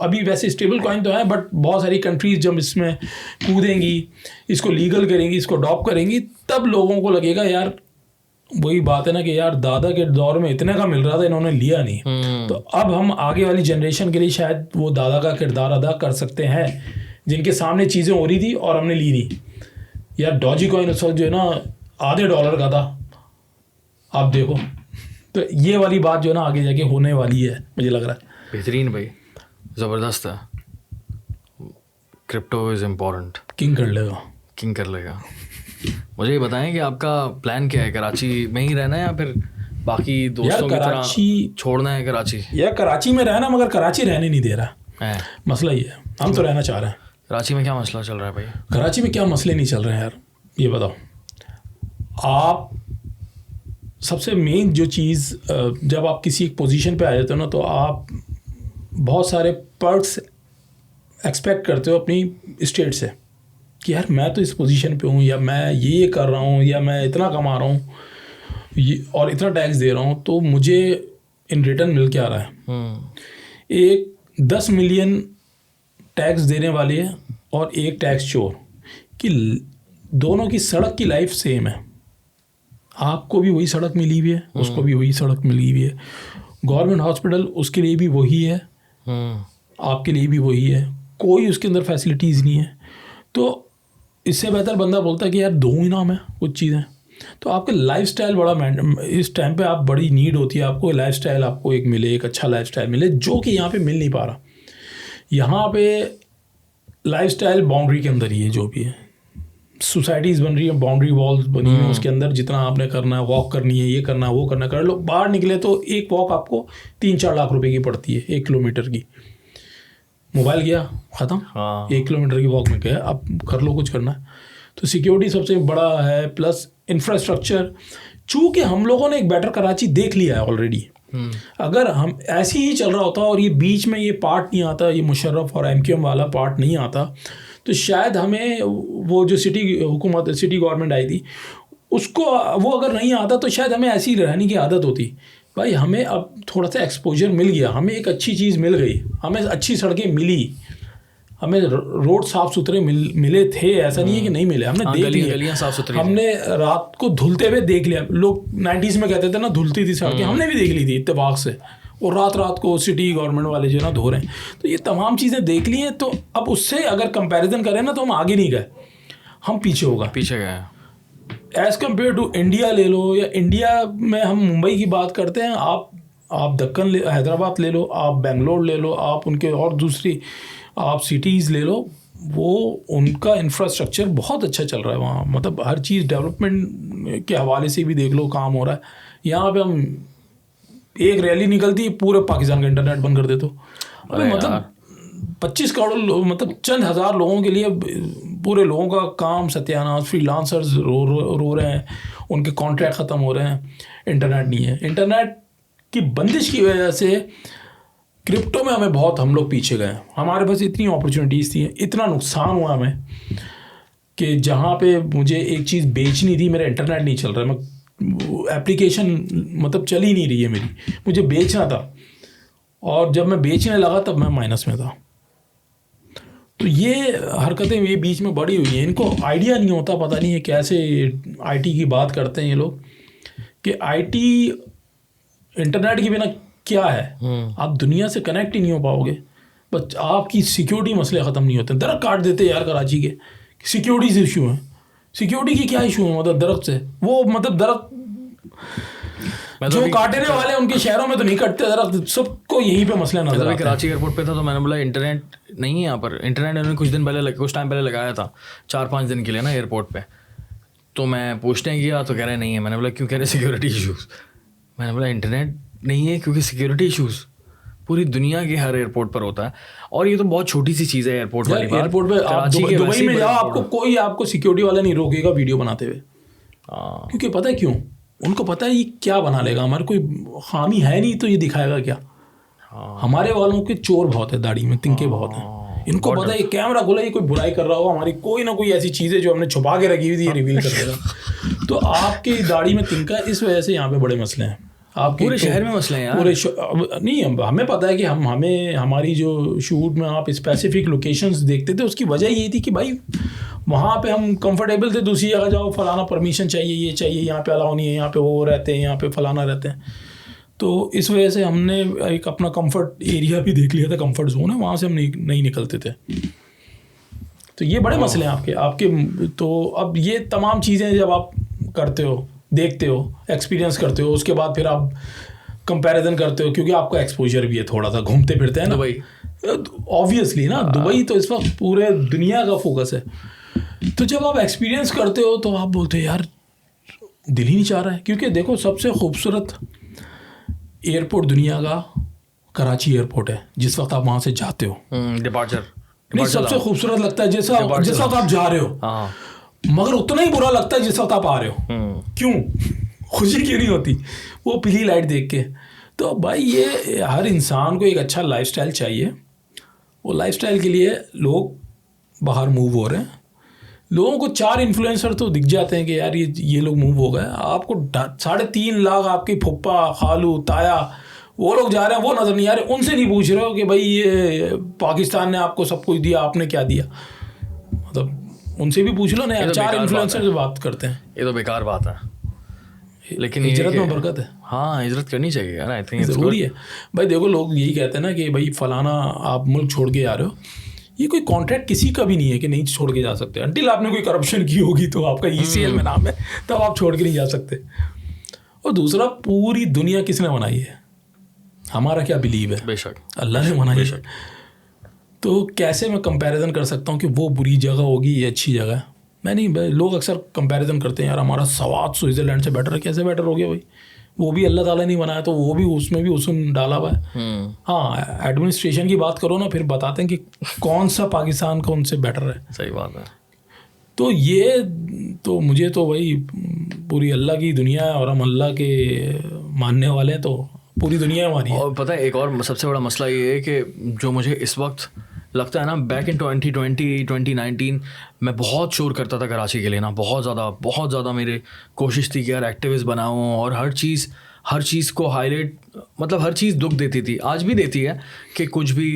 अभी वैसे स्टेबल कॉइन तो है, बट बहुत सारी कंट्रीज जब इसमें कूदेंगी, इसको लीगल करेंगी, इसको अडॉप्ट करेंगी, तब लोगों को लगेगा यार वही बात है ना कि यार दादा के दौर में इतने का मिल रहा था, इन्होंने लिया नहीं। तो अब हम आगे वाली जनरेशन के लिए शायद वो दादा का किरदार अदा कर सकते हैं, जिनके सामने चीज़ें हो रही थी और हमने ली नहीं। यार डॉजी कॉइन उस वक्त जो है ना $0.50 का था, आप देखो। तो ये वाली बात जो है ना आगे जाके होने वाली है, मुझे लग रहा है। बेहतरीन भाई, ज़बरदस्त है। Crypto is important. किंग कर लेगा। मुझे ये बताएं कि आपका प्लान क्या है, कराची में ही रहना है या फिर बाकी दोस्तों की तरह छोड़ना है कराची? यार कराची में रहना, मगर कराची रहने नहीं दे रहा है, मसला ये है। हम तो रहना चाह रहे हैं। कराची में क्या मसला चल रहा है भाई? कराची में क्या मसले नहीं चल रहे हैं यार, ये बताओ आप। सबसे मेन जो चीज़, जब आप किसी एक पोजीशन पे आ जाते हो ना, तो आप बहुत सारे पर्क्स एक्सपेक्ट करते हो अपनी स्टेट से कि यार मैं तो इस पोजीशन पे हूँ, या मैं ये कर रहा हूँ, या मैं इतना कमा रहा हूँ और इतना टैक्स दे रहा हूँ, तो मुझे इन रिटर्न मिल क्या रहा है। एक 10 मिलियन टैक्स देने वाले है और एक टैक्स चोर, कि दोनों की सड़क की लाइफ सेम है। आपको भी वही सड़क मिली हुई है, उसको भी वही सड़क मिली हुई है। गवर्नमेंट हॉस्पिटल उसके लिए भी वही है, आपके लिए भी वही है, कोई उसके अंदर फैसिलिटीज़ नहीं है। तो इससे बेहतर बंदा बोलता है कि यार दो ही नाम है कुछ चीज़ें। तो आपका लाइफस्टाइल बड़ा, इस टाइम पे आप बड़ी नीड होती है आपको लाइफस्टाइल, आपको एक मिले, एक अच्छा लाइफस्टाइल मिले, जो कि यहाँ पे मिल नहीं पा रहा। यहाँ पे लाइफस्टाइल बाउंड्री के अंदर ही है, जो भी है। सोसाइटीज़ बन रही है, बाउंड्री वॉल्स बनी हुई है, उसके अंदर जितना आपने करना है, वॉक करनी है, ये करना है, वो करना है, कर लो। बाहर निकले तो एक वॉक आपको 3-4 लाख रुपए की पड़ती है 1 किलोमीटर की। मोबाइल गया ख़त्म, 1 किलोमीटर की वॉक में गया, अब कर लो कुछ करना है। तो सिक्योरिटी सबसे बड़ा है, प्लस इंफ्रास्ट्रक्चर। चूँकि हम लोगों ने एक बेटर कराची देख लिया है ऑलरेडी। अगर हम ऐसे ही चल रहा होता और ये बीच में ये पार्ट नहीं आता, ये मुशर्रफ और MQM वाला पार्ट नहीं आता, तो शायद हमें वो जो सिटी हुकूमत, सिटी गवर्नमेंट आई थी, उसको वो अगर नहीं आता तो शायद हमें ऐसी रहने की आदत होती। भाई हमें अब थोड़ा सा एक्सपोजर मिल गया, हमें एक अच्छी चीज़ मिल गई, हमें अच्छी सड़कें मिली, हमें रोड साफ़ सुथरे मिले थे, ऐसा नहीं है कि नहीं मिले, हमने देख लिया, साफ सुथरी, हमने रात को धुलते हुए देख लिया। लोग 90s में कहते थे ना धुलती थी सड़कें, हमने भी देख ली थी इत्तेफाक से, और रात को सिटी गवर्नमेंट वाले जो ना धो रहे हैं। तो ये तमाम चीज़ें देख ली हैं। तो अब उससे अगर कंपैरिजन करें ना, तो हम आगे नहीं गए, हम पीछे गए। एज़ कम्पेयर टू इंडिया ले लो, या इंडिया में हम मुंबई की बात करते हैं, आप दक्कन हैदराबाद ले लो, आप बेंगलोर ले लो, आप उनके और दूसरी आप सिटीज़ ले लो, वो उनका इंफ्रास्ट्रक्चर बहुत अच्छा चल रहा है वहाँ। मतलब हर चीज़ डेवलपमेंट के हवाले से भी देख लो काम हो रहा है। यहाँ पे हम एक रैली निकलती है, पूरे पाकिस्तान का इंटरनेट बंद कर देते हो। मतलब 25 करोड़, मतलब चंद हज़ार लोगों के लिए पूरे लोगों का काम सत्यानाश। फ्रीलांसर्स रो रहे हैं, उनके कॉन्ट्रैक्ट ख़त्म हो रहे हैं, इंटरनेट नहीं है। इंटरनेट की बंदिश की वजह से क्रिप्टो में हम लोग पीछे गए। हमारे पास इतनी अपॉर्चुनिटीज़ थी, इतना नुकसान हुआ हमें कि जहाँ पे मुझे एक चीज़ बेचनी थी, मेरा इंटरनेट नहीं चल रहा, मैं एप्लीकेशन मतलब चल ही नहीं रही है मेरी, मुझे बेचना था, और जब मैं बेचने लगा तब मैं माइनस में था। तो ये हरकतें ये बीच में बढ़ी हुई हैं, इनको आइडिया नहीं होता, पता नहीं है कैसे आईटी की बात करते हैं ये लोग कि आईटी इंटरनेट के बिना क्या है, आप दुनिया से कनेक्ट ही नहीं हो पाओगे, बस आपकी सिक्योरिटी मसले ख़त्म नहीं होते। दरख्त काट देते हैं यार कराची के, सिक्योरिटी से इशू है। सिक्योरिटी की क्या इशू है, मतलब दरख्त से, वो मतलब दरख्त जो काटने वाले हैं उनके शहरों में तो नहीं कटते दरख्त, सबको यहीं पे मसला नजर आता है। कराची एयरपोर्ट पे था तो मैंने बोला इंटरनेट नहीं है यहाँ पर। इंटरनेट उन्होंने कुछ टाइम पहले लगाया था 4-5 दिन के लिए ना एयरपोर्ट पे, तो मैं पूछने गया तो कह रहे नहीं है। मैंने बोला क्यों? कह रहे सिक्योरिटी इशूज़। मैंने बोला इंटरनेट नहीं है क्योंकि सिक्योरिटी इशूज़ पूरी दुनिया के हर एयरपोर्ट पर होता है। और ये तो बहुत छोटी सी चीज़ है एयरपोर्ट वाली बात। एयरपोर्ट पे आप दुबई में जाओ, आपको कोई आपको सिक्योरिटी वाला नहीं रोकेगा वीडियो बनाते हुए, क्योंकि पता है क्यों? उनको पता है ये क्या बना लेगा, हमारे कोई खामी है नहीं तो ये दिखाएगा क्या। हमारे वालों के चोर बहुत है, दाढ़ी में तिनके बहुत हैं, इनको पता है ये कैमरा खुला, ये कोई बुराई कर रहा होगा, हमारी कोई ना कोई ऐसी चीज़ है जो हमने छुपा के रखी हुई थी, ये रिवील कर देगा। तो आपकी दाढ़ी में तिनका, इस वजह से यहाँ पे बड़े मसले हैं। आप पूरे शहर में मसले हैं पूरे नहीं, हमें पता है कि हमें हमारी जो शूट में आप स्पेसिफिक लोकेशंस देखते थे, उसकी वजह ये थी कि भाई वहाँ पे हम कंफर्टेबल थे, दूसरी जगह जाओ फलाना परमिशन चाहिए, ये चाहिए, यहाँ पे अलाउ नहीं है, यहाँ पे वो रहते हैं, यहाँ पे फलाना रहते हैं। तो इस वजह से हमने एक अपना कंफर्ट एरिया भी देख लिया था, कंफर्ट जोन है, वहाँ से हम नहीं निकलते थे। तो ये बड़े मसले हैं आपके। तो अब ये तमाम चीज़ें जब आप करते हो, देखते हो, एक्सपीरियंस करते हो, उसके बाद फिर आप कंपैरिजन करते हो, क्योंकि आपका एक्सपोजर भी है, थोड़ा सा घूमते फिरते हैं ना दुबई, ऑब्वियसली ना, दुबई तो इस वक्त पूरे दुनिया का फोकस है। तो जब आप एक्सपीरियंस करते हो तो आप बोलते हो यार दिल ही नहीं चाह रहा है, क्योंकि देखो सबसे खूबसूरत एयरपोर्ट दुनिया का कराची एयरपोर्ट है। जिस वक्त आप वहाँ से जाते हो, डिपार्चर नहीं, सबसे खूबसूरत लगता है जिस वक्त आप जा रहे हो, मगर उतना ही बुरा लगता है जिस वक्त आप आ रहे हो। क्यों? खुशी क्यों नहीं होती वो पीली लाइट देख के? तो भाई ये हर इंसान को एक अच्छा लाइफस्टाइल चाहिए। वो लाइफस्टाइल के लिए लोग बाहर मूव हो रहे हैं। लोगों को 4 इन्फ्लुएंसर तो दिख जाते हैं कि यार ये लोग मूव हो गए। आपको 3.5 लाख आपकी फुप्पा, खालू, ताया, वो लोग जा रहे हैं, वो नज़र नहीं आ रहे। उनसे नहीं पूछ रहे हो कि भाई ये पाकिस्तान ने आपको सब कुछ दिया, आपने क्या दिया। मतलब उनसे भी पूछ लो ना यार। 4 इन्फ्लुएंसर से बात करते हैं, ये तो बेकार बात है। लेकिन हिजरत में बरकत है। हाँ, हिजरत करनी चाहिए यार, आई थिंक ज़रूरी है भाई। देखो लोग यही कहते हैं ना कि भाई फलाना आप मुल्क छोड़ के आ रहे हो, ये कोई कॉन्ट्रैक्ट किसी का भी नहीं है कि नहीं छोड़ के जा सकते। अंटिल आपने कोई करप्शन की होगी तो आपका ECL में नाम है, तब आप छोड़ के नहीं जा सकते। और दूसरा, पूरी दुनिया किसने बनाई है? हमारा क्या बिलीव है? बेशक अल्लाह ने बनाई है। तो कैसे मैं कंपैरिजन कर सकता हूँ कि वो बुरी जगह होगी, ये अच्छी जगह है? मैं नहीं। लोग अक्सर कंपैरिजन करते हैं, यार हमारा स्वाद स्विट्ज़रलैंड से बेटर है। कैसे बेटर हो गया भाई? वो भी अल्लाह ताला नहीं बनाया, तो वो भी उसमें भी उसूल डाला हुआ है। हाँ, एडमिनिस्ट्रेशन की बात करो ना, फिर बताते हैं कि कौन सा पाकिस्तान कौन से बेटर है। सही बात है। तो ये तो मुझे तो भाई पूरी अल्लाह की दुनिया है और हम अल्लाह के मानने वाले हैं, तो पूरी दुनिया हमारी है। और पता है एक और सबसे बड़ा मसला ये है कि जो मुझे इस वक्त लगता है ना, बैक इन 2019 मैं बहुत शोर करता था कराची के लिए ना, बहुत ज़्यादा मेरी कोशिश थी कि यार एक्टिविस्ट बनाऊँ, और हर चीज़ को हाईलाइट, मतलब हर चीज़ दुख देती थी, आज भी देती है कि कुछ भी,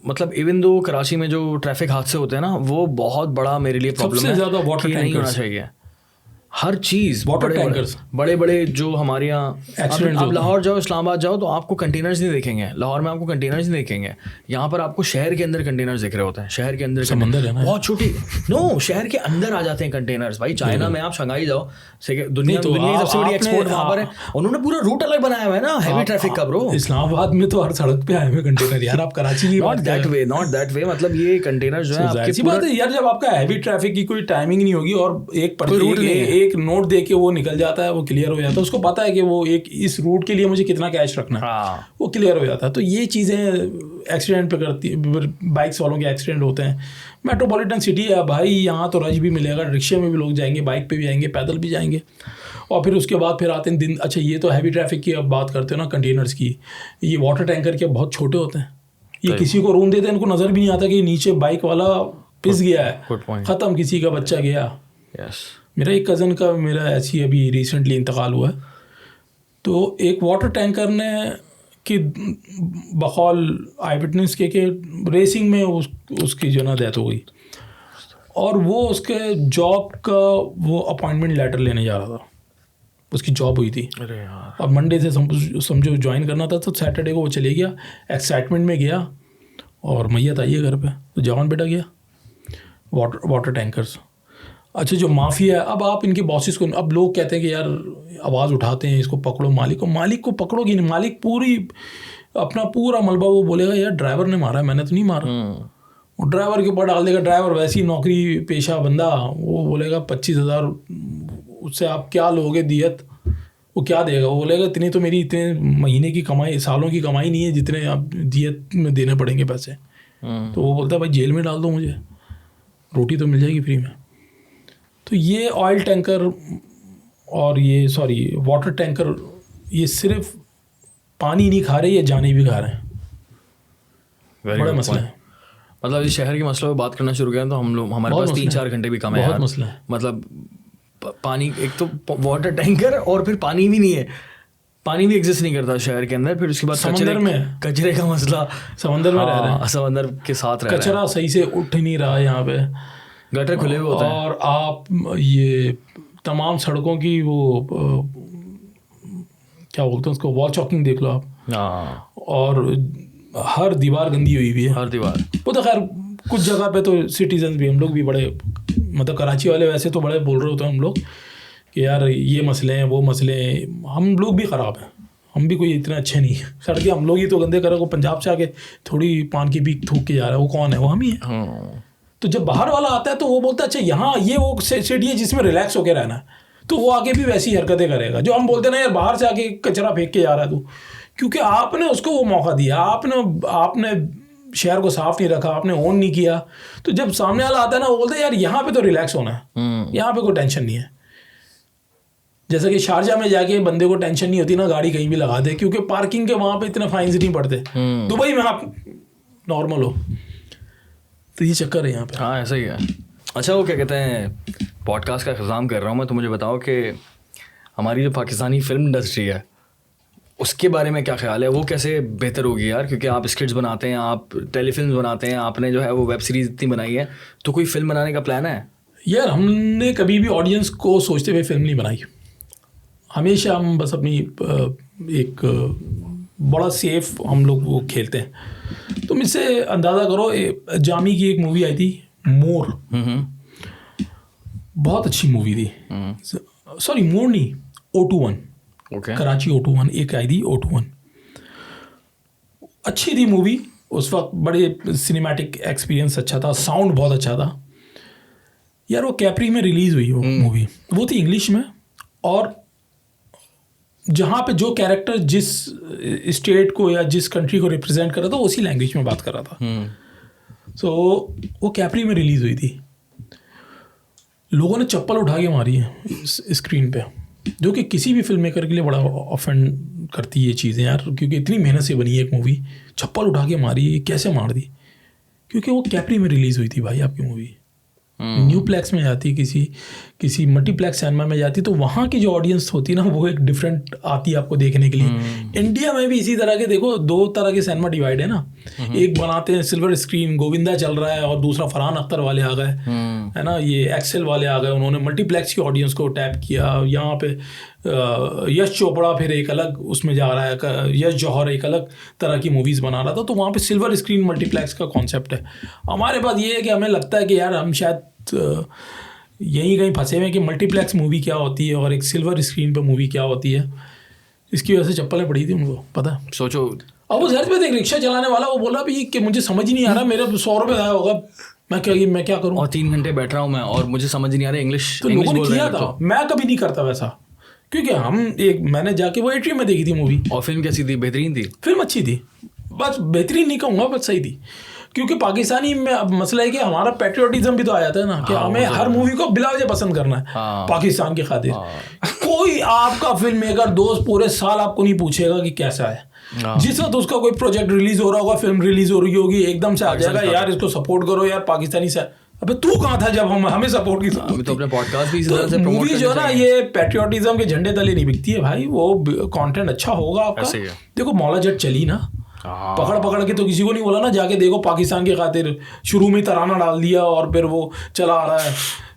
मतलब इवन दो कराची में जो ट्रैफिक हादसे होते हैं ना, वो बहुत बड़ा मेरे लिए प्रॉब्लम है। सबसे ज़्यादा वाटर नहीं होना चाहिए। हर चीज़, बड़े जो हमारे यहाँ, आप लाहौर जाओ, इस्लामाबाद जाओ, तो आपको कंटेनर्स नहीं देखेंगे। लाहौर में आपको कंटेनर्स नहीं देखेंगे। यहाँ पर आपको शहर के अंदर कंटेनर्स दिख रहे होते हैं। शहर के अंदर समंदर है ना, बहुत छोटी, शहर के अंदर आ जाते हैं कंटेनर्स। भाई चाइना में आप शंघाई जाओ, दुनिया की सबसे बड़ी एक्सपोर्ट वहाँ पर है। उन्होंने पूरा रूट अलग बनाया हुआ है ना, हैवी ट्रैफिक का। ब्रो, इस्लामाबाद में तो हर सड़क पे आए हुए कंटेनर यार। आप कराची की नॉट दैट वे, मतलब ये कंटेनर जो है आपकी बात है यार, जब आपका हैवी ट्रैफिक की कोई टाइमिंग नहीं होगी और एक नोट दे के वो निकल जाता है, वो क्लियर हो जाता है, उसको पता है कि वो इस रूट के लिए मुझे कितना कैश रखना है, वो क्लियर हो जाता है। तो ये चीज़ें एक्सीडेंट पे करती है, बाइक्स वालों के एक्सीडेंट होते हैं। मेट्रोपॉलिटन सिटी है भाई, यहाँ तो रश भी मिलेगा, रिक्शे में भी लोग जाएंगे, बाइक पे भी आएंगे, पैदल भी जाएंगे। और फिर उसके बाद फिर आते हैं दिन। अच्छा, ये तो हैवी ट्रैफिक की अब बात करते हो ना, कंटेनर्स की। ये वाटर टैंकर के बहुत छोटे होते हैं, ये किसी को रूम देते हैं, इनको नज़र भी नहीं आता कि नीचे बाइक वाला पिस गया है, ख़त्म, किसी का बच्चा गया। मेरा एक कज़न का मेरा ऐसी अभी रिसेंटली इंतकाल हुआ है। तो एक वाटर टैंकर ने कि बकौल आई विटनेस के रेसिंग में उसकी जो ना डेथ हो गई, और वो उसके जॉब का वो अपॉइंटमेंट लेटर लेने जा रहा था, उसकी जॉब हुई थी। अरे यार। अब मंडे से समझो ज्वाइन करना था, तो सैटरडे को वो चले गया, एक्साइटमेंट में गया और मैयत आई है घर पे, तो जवान बेटा गया। वाटर टैंकर्स, अच्छा जो माफिया है, अब आप इनके बॉसेस को, अब लोग कहते हैं कि यार आवाज़ उठाते हैं इसको पकड़ो, मालिक को पकड़ोगी नहीं, मालिक पूरी अपना पूरा मलबा वो बोलेगा यार ड्राइवर ने मारा है, मैंने तो नहीं मारा। वो ड्राइवर के ऊपर डाल देगा, ड्राइवर वैसी नौकरी पेशा बंदा, वो बोलेगा 25,000, उससे आप क्या लोगे दियत, वो क्या देगा, वो बोलेगा इतनी तो मेरी इतने महीने की कमाई, सालों की कमाई नहीं है जितने आप दियत में देने पड़ेंगे पैसे। तो वो बोलता है भाई जेल में डाल दो मुझे, रोटी तो मिल जाएगी फ्री में। तो ये ऑयल टैंकर और ये वाटर टैंकर, ये सिर्फ पानी नहीं खा रहे, ये जाने भी खा रहे हैं। बड़ा मसला है। मतलब इस शहर के मसलों पे बात करना शुरू किया तो हम लोग, हमारे पास 3-4 घंटे भी कम है। बहुत मसला है। मतलब पानी, एक तो वाटर टैंकर और फिर पानी भी नहीं है, पानी भी एग्जिस्ट नहीं करता शहर के अंदर। फिर उसके बाद कचरे का मसला, समंदर में रह रहे हैं, समंदर के साथ रह रहे हैं, कचरा सही से उठ नहीं रहा है यहाँ पे, गटर खुले हुए होते हैं। और आप ये तमाम सड़कों की वो क्या बोलते हैं उसको, वॉल चॉकिंग देख लो आप, और हर दीवार गंदी हुई भी है, हर दीवार। वो तो खैर कुछ जगह पे तो सिटीजन भी, हम लोग भी बड़े, मतलब कराची वाले वैसे तो बड़े बोल रहे होते हैं हम लोग कि यार ये मसले हैं वो मसले हैं, हम लोग भी ख़राब हैं, हम भी कोई इतना अच्छे नहीं है, सड़कें हम लोग ही तो गंदे करें। वो पंजाब से आके थोड़ी पान की पीक थूक के जा रहा है, वो कौन है, वो हम ही है। तो जब बाहर वाला आता है तो वो बोलता है अच्छा यहाँ ये वो सिटी है जिसमें रिलैक्स होकर रहना है, तो वो आगे भी वैसी हरकतें करेगा जो हम बोलते हैं ना यार बाहर से आके कचरा फेंक के जा रहा है तू, क्योंकि आपने उसको वो मौका दिया, आपने शहर को साफ नहीं रखा, आपने ऑन नहीं किया। तो जब सामने वाला आता है ना, वो बोलते हैं यार यहाँ पे तो रिलैक्स होना है, यहाँ पे कोई टेंशन नहीं है। जैसे कि शारजा में जाके बंदे को टेंशन नहीं होती ना, गाड़ी कहीं भी लगा दे, क्योंकि पार्किंग के वहाँ पे इतने फाइन्स नहीं पड़ते। दुबई में आप नॉर्मल हो, तो ये चक्कर है यहाँ पे। हाँ ऐसा ही है। अच्छा वो क्या कहते हैं, पॉडकास्ट का इंतज़ाम कर रहा हूँ मैं, तो मुझे बताओ कि हमारी जो पाकिस्तानी फिल्म इंडस्ट्री है उसके बारे में क्या ख्याल है, वो कैसे बेहतर होगी यार? क्योंकि आप स्क्रिप्ट्स बनाते हैं, आप टेलीफिल्म बनाते हैं, आपने जो है वो वेब सीरीज़ इतनी बनाई है, तो कोई फिल्म बनाने का प्लान है? यार हमने कभी भी ऑडियंस को सोचते हुए फिल्म नहीं बनाई, हमेशा हम बस अपनी एक बड़ा सेफ हम लोग वो खेलते हैं। तुम इससे अंदाज़ा करो, जामी की एक मूवी आई थी मोर, बहुत अच्छी मूवी थी, सॉरी मोर नहीं, O21, कराची O21 एक आई थी, O21 अच्छी थी मूवी उस वक्त, बड़े सिनेमैटिक एक्सपीरियंस अच्छा था, साउंड बहुत अच्छा था यार। वो कैप्री में रिलीज़ हुई वो मूवी, वो थी इंग्लिश में, और जहाँ पे जो कैरेक्टर जिस स्टेट को या जिस कंट्री को रिप्रेजेंट कर रहा था उसी लैंग्वेज में बात कर रहा था। सो वो कैप्री में रिलीज़ हुई थी, लोगों ने चप्पल उठा के मारी है स्क्रीन पे, जो कि किसी भी फिल्म मेकर के लिए बड़ा ऑफेंड करती है ये चीज़ें यार, क्योंकि इतनी मेहनत से बनी है एक मूवी, चप्पल उठा के मारी, कैसे मार दी? क्योंकि वो कैप्री में रिलीज़ हुई थी भाई आपकी मूवी, न्यू प्लेक्स में जाती, किसी मल्टीप्लेक्स सिनेमा में जाती, तो वहाँ की जो ऑडियंस होती है ना वो एक डिफरेंट आती है आपको देखने के लिए। इंडिया में भी इसी तरह के देखो, 2 तरह के सिनेमा डिवाइड है ना, एक बनाते हैं सिल्वर स्क्रीन, गोविंदा चल रहा है, और दूसरा फरहान अख्तर वाले आ गए, है ना, ये एक्सेल वाले आ गए, उन्होंने मल्टीप्लेक्स की ऑडियंस को टैप किया। यहाँ पे यश चोपड़ा फिर एक अलग उसमें जा रहा है, यश जौहर एक अलग तरह की मूवीज़ बना रहा था, तो वहाँ पे सिल्वर स्क्रीन मल्टीप्लेक्स का कॉन्सेप्ट है। हमारे पास ये है कि हमें लगता है कि यार हम शायद यहीं कहीं फंसे हुए हैं कि मल्टीप्लेक्स मूवी क्या होती है और एक सिल्वर स्क्रीन पे मूवी क्या होती है। इसकी वजह से चप्पलें पड़ी थी उनको, पता सोचो। अब वो जहर पे एक रिक्शा चलाने वाला, वो बोला भी कि मुझे समझ ही नहीं आ रहा, मेरे 100 रुपये आया होगा, मैं क्या करूँ, और 3 घंटे बैठ रहा हूँ मैं और मुझे समझ नहीं आ रहा इंग्लिश। तो लोगों ने किया था, मैं कभी नहीं करता वैसा, क्योंकि मैंने जाके वो एट्रियम में देखी थी मूवी। और फिल्म कैसी थी? बेहतरीन थी, फिल्म अच्छी थी, बस बेहतरीन नहीं कहूँगा, बस सही थी। क्योंकि पाकिस्तानी में अब मसला है कि हमारा पैट्रियोटिज्म भी तो आ जाता है ना, कि हमें हर मूवी को बिला वजह पसंद करना है पाकिस्तान की खातिर। कोई आपका फिल्म मेकर दोस्त पूरे साल आपको नहीं पूछेगा कि कैसा है, जिस वक्त उसका कोई प्रोजेक्ट रिलीज हो रहा होगा, फिल्म रिलीज हो रही होगी, एकदम से आ जाएगा यार इसको सपोर्ट करो यार, पाकिस्तानी से अबे तू कहाँ था जब हमें सपोर्ट की अभी तो अपने पॉडकास्ट भी इसी तरह से प्रमोट मूवी जो है ना ये पैट्रियोटिज्म के झंडे तले नहीं बिकती है भाई, वो कंटेंट अच्छा होगा आपका। ऐसे ही है। देखो मौला जट चली ना, पकड़ के तो किसी को नहीं बोला ना जाके देखो पाकिस्तान के खातिर, शुरू में तराना डाल दिया और फिर वो चला आ रहा है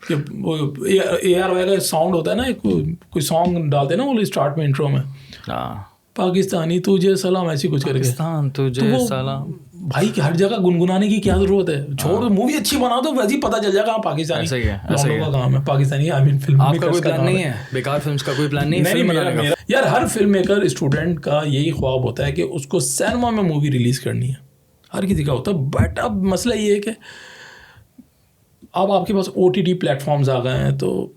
कि वो AR वगैरह साउंड होता है ना, कोई सॉन्ग डालते हैं ना वो स्टार्ट में इंट्रो में, पाकिस्तानी तुझे सलाम ऐसी कुछ करके, पाकिस्तान तुझे सलाम। भाई हर जगह गुनगुनाने की क्या जरूरत है, छोड़ मूवी अच्छी बना दो वैसे ही पता चल जाएगा पाकिस्तानी ऐसा ही है, ऐसा ही है। का काम है पाकिस्तानी। आई मीन फिल्म आपका कोई प्लान नहीं है बेकार फिल्म्स का? कोई प्लान नहीं है फिल्म बनाने का? यार हर फिल्म मेकर स्टूडेंट का यही ख्वाब होता है कि उसको सिनेमा में मूवी रिलीज करनी है, हर किसी का होता है। बट अब मसला ये है कि अब आपके पास OTT प्लेटफॉर्म्स आ गए हैं, तो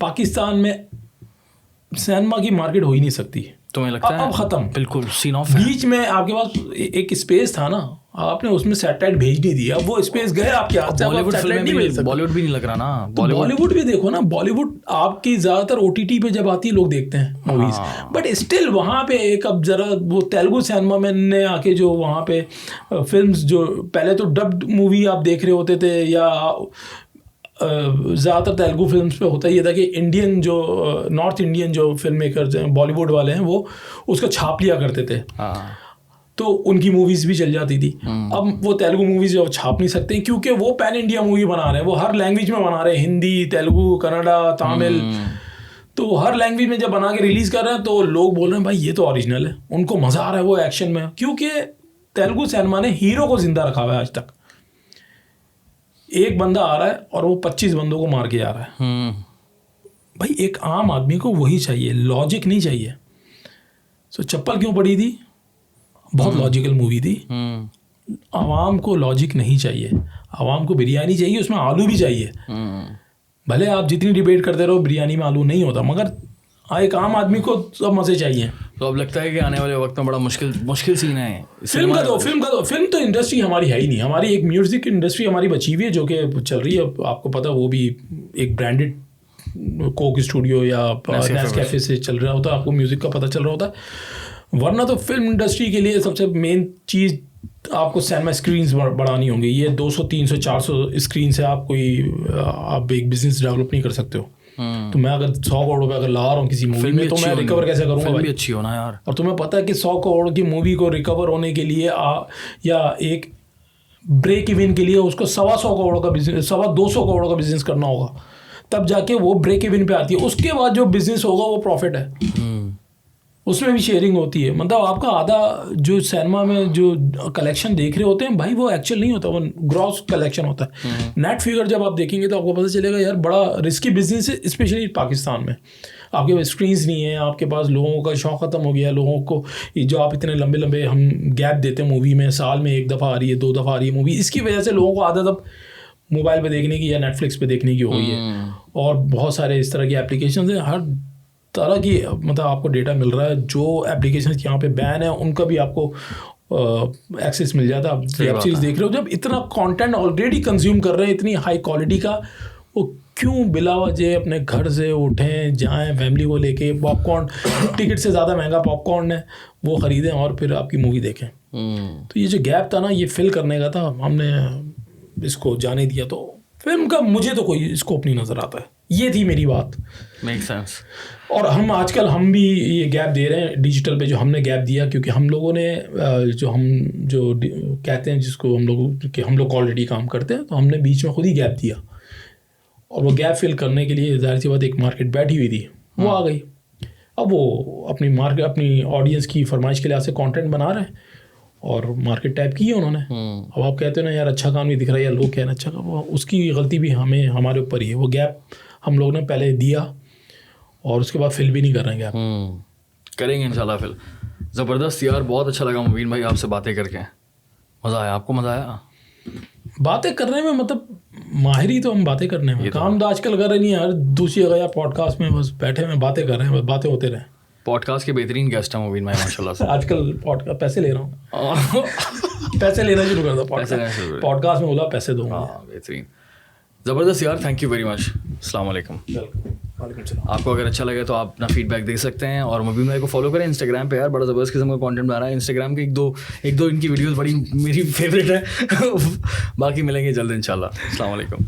पाकिस्तान में सिनेमा की मार्केट हो ही नहीं सकती। तुम्हें लगता है अब खत्म, बिल्कुल सीन ऑफ। बीच में आपके पास एक स्पेस था ना, आपने उसमें सैटेलाइट भेज नहीं दिया, वो स्पेस गए आपके हाथ से। बॉलीवुड बॉलीवुड भी नहीं लग रहा ना। बॉलीवुड भी देखो ना, बॉलीवुड आपकी ज्यादातर OTT पे जब आती है लोग देखते हैं मूवीज, बट स्टिल वहाँ पे एक अब जरा वो तेलुगु सिनेमा में ने आके जो वहाँ पे फिल्म्स जो पहले तो डब्ड मूवी आप देख रहे होते थे, या ज़्यादातर तेलुगु फिल्म्स पे होता ही था कि इंडियन जो नॉर्थ इंडियन जो फिल्म मेकर्स हैं बॉलीवुड वाले हैं वो उसका छाप लिया करते थे, तो उनकी मूवीज़ भी चल जाती थी। अब वो तेलुगु मूवीज़ जो छाप नहीं सकते क्योंकि वो पैन इंडिया मूवी बना रहे हैं, वो हर लैंग्वेज में बना रहे हैं, हिंदी, तेलुगु, कन्नड़ा, तमिल, तो हर लैंग्वेज में जब बना के रिलीज़ कर रहे हैं तो लोग बोल रहे हैं भाई ये तो ओरिजिनल है, उनको मज़ा आ रहा है वो एक्शन में, क्योंकि तेलुगु सिनेमा ने हीरो को जिंदा रखा हुआ है। आज तक एक बंदा आ रहा है और वो 25 बंदों को मार के जा रहा है। भाई एक आम आदमी को वही चाहिए, लॉजिक नहीं चाहिए। सो चप्पल क्यों पड़ी थी, बहुत लॉजिकल मूवी थी। आवाम को लॉजिक नहीं चाहिए, आवाम को बिरयानी चाहिए, उसमें आलू भी चाहिए। भले आप जितनी डिबेट करते रहो बिरयानी में आलू नहीं होता, मगर एक आम आदमी को सब मजे चाहिए। तो अब लगता है कि आने वाले वक्त में बड़ा मुश्किल सीन है फिल्म तो इंडस्ट्री हमारी है ही नहीं। हमारी एक म्यूजिक इंडस्ट्री हमारी बची हुई है जो कि चल रही है, आपको पता है, वो भी एक ब्रांडेड कोक स्टूडियो या नेस्कैफे से चल रहा होता है, आपको म्यूजिक का पता चल रहा होता है। वरना तो फिल्म इंडस्ट्री के लिए सबसे मेन चीज़ आपको सिनेमा स्क्रीन्स बढ़ानी होंगी। ये 200 300 400 स्क्रीन से आप एक बिजनेस डेवलप नहीं कर सकते हो। तो मैं अगर 100 करोड़ रुपए अगर ला रहा हूँ किसी मूवी में, तो मैं रिकवर कैसे करूँगा भाई? अच्छी होना यार। और तुम्हें पता है कि 100 करोड़ की मूवी को रिकवर होने के लिए या एक ब्रेक इवन के लिए उसको 125 करोड़ का बिजनेस, 225 करोड़ का बिजनेस करना होगा, तब जाके वो ब्रेक इवन पे आती है। उसके बाद जो बिजनेस होगा वो प्रॉफिट है, उसमें भी शेयरिंग होती है। मतलब आपका आधा जो सिनेमा में जो कलेक्शन देख रहे होते हैं भाई, वो एक्चुअल नहीं होता, वो ग्रॉस कलेक्शन होता है। नेट फिगर जब आप देखेंगे तो आपको पता चलेगा यार बड़ा रिस्की बिजनेस है, स्पेशली पाकिस्तान में। आपके पास स्क्रीन्स नहीं है, आपके पास लोगों का शौक ख़त्म हो गया है। लोगों को जो आप इतने लंबे लंबे हम गैप देते हैं मूवी में, साल में 1 दफ़ा आ रही है, 2 दफ़ा आ रही है मूवी, इसकी वजह से लोगों को आदत अब मोबाइल पे देखने की या नेटफ्लिक्स पे देखने की हो गई है। और बहुत सारे इस तरह की एप्लीकेशन हैं, हर तरह की मतलब आपको डेटा मिल रहा है। जो एप्लीकेशन यहाँ पे बैन है उनका भी आपको एक्सेस मिल जाता है। आप वेब सीरीज देख रहे हो, जब इतना कंटेंट ऑलरेडी कंज्यूम कर रहे हैं इतनी हाई क्वालिटी का, वो क्यों बिला वजह अपने घर से उठें जाएं फैमिली को लेके, पॉपकॉर्न टिकट से ज़्यादा महंगा पॉपकॉर्न है वो ख़रीदें और फिर आपकी मूवी देखें। तो ये जो गैप था ना, ये फिल करने का था, हमने इसको जाने दिया। तो फिल्म का मुझे तो कोई स्कोप नहीं नज़र आता है। ये थी मेरी बात। Make sense. और हम आजकल हम भी ये गैप दे रहे हैं डिजिटल पे, जो हमने गैप दिया क्योंकि हम लोगों ने जो कहते हैं जिसको हम लोग ऑलरेडी काम करते हैं, तो हमने बीच में खुद ही गैप दिया। और वो गैप फिल करने के लिए जाहिर सी बात एक मार्केट बैठी हुई थी, वो आ गई। अब वो अपनी ऑडियंस की फरमाइश के लिए से कंटेंट बना रहे हैं और मार्केट टाइप की है उन्होंने। अब आप कहते हो ना यार अच्छा काम नहीं दिख रहा है, या लोग कहना अच्छा काम, उसकी गलती भी हमारे ऊपर ही है। वो गैप हम लोग ने पहले दिया और उसके बाद फिल भी नहीं कर रहे हैं गैप। करेंगे इंशाल्लाह फिल। ज़बरदस्त यार, बहुत अच्छा लगा मुबीन भाई आपसे बातें करके। मज़ा आया? आपको मज़ा आया? बातें करने में मतलब माहिरी तो हम बातें करने में, काम तो आजकल कर रहे नहीं यार, दूसरी जगह या पॉडकास्ट में बस बैठे में बातें कर रहे हैं, बस बातें होते रहे। पॉडकास्ट के बेहतरीन गेस्ट हैं मुबीन भाई माशाल्लाह से। आजकल पॉडकास्ट पैसे ले रहा हूँ पैसे लेना शुरू कर दो, पॉडकास्ट में बोला पैसे दूंगा। बेहतरीन, ज़बरदस्त यार, थैंक यू वेरी मच। अस्सलाम वालेकुम। वालेकुम सलाम। आपको अगर अच्छा लगे तो आप अपना फीडबैक दे सकते हैं, और मुबीन भाई को फॉलो करें इंस्टाग्राम पे यार, बड़ा ज़बरदस्त किस्म का कंटेंट बना रहा है इंस्टाग्राम के। एक दो इनकी वीडियोस बड़ी मेरी फेवरेट है। बाकी मिलेंगे जल्द इंशाल्लाह। अस्सलाम वालेकुम।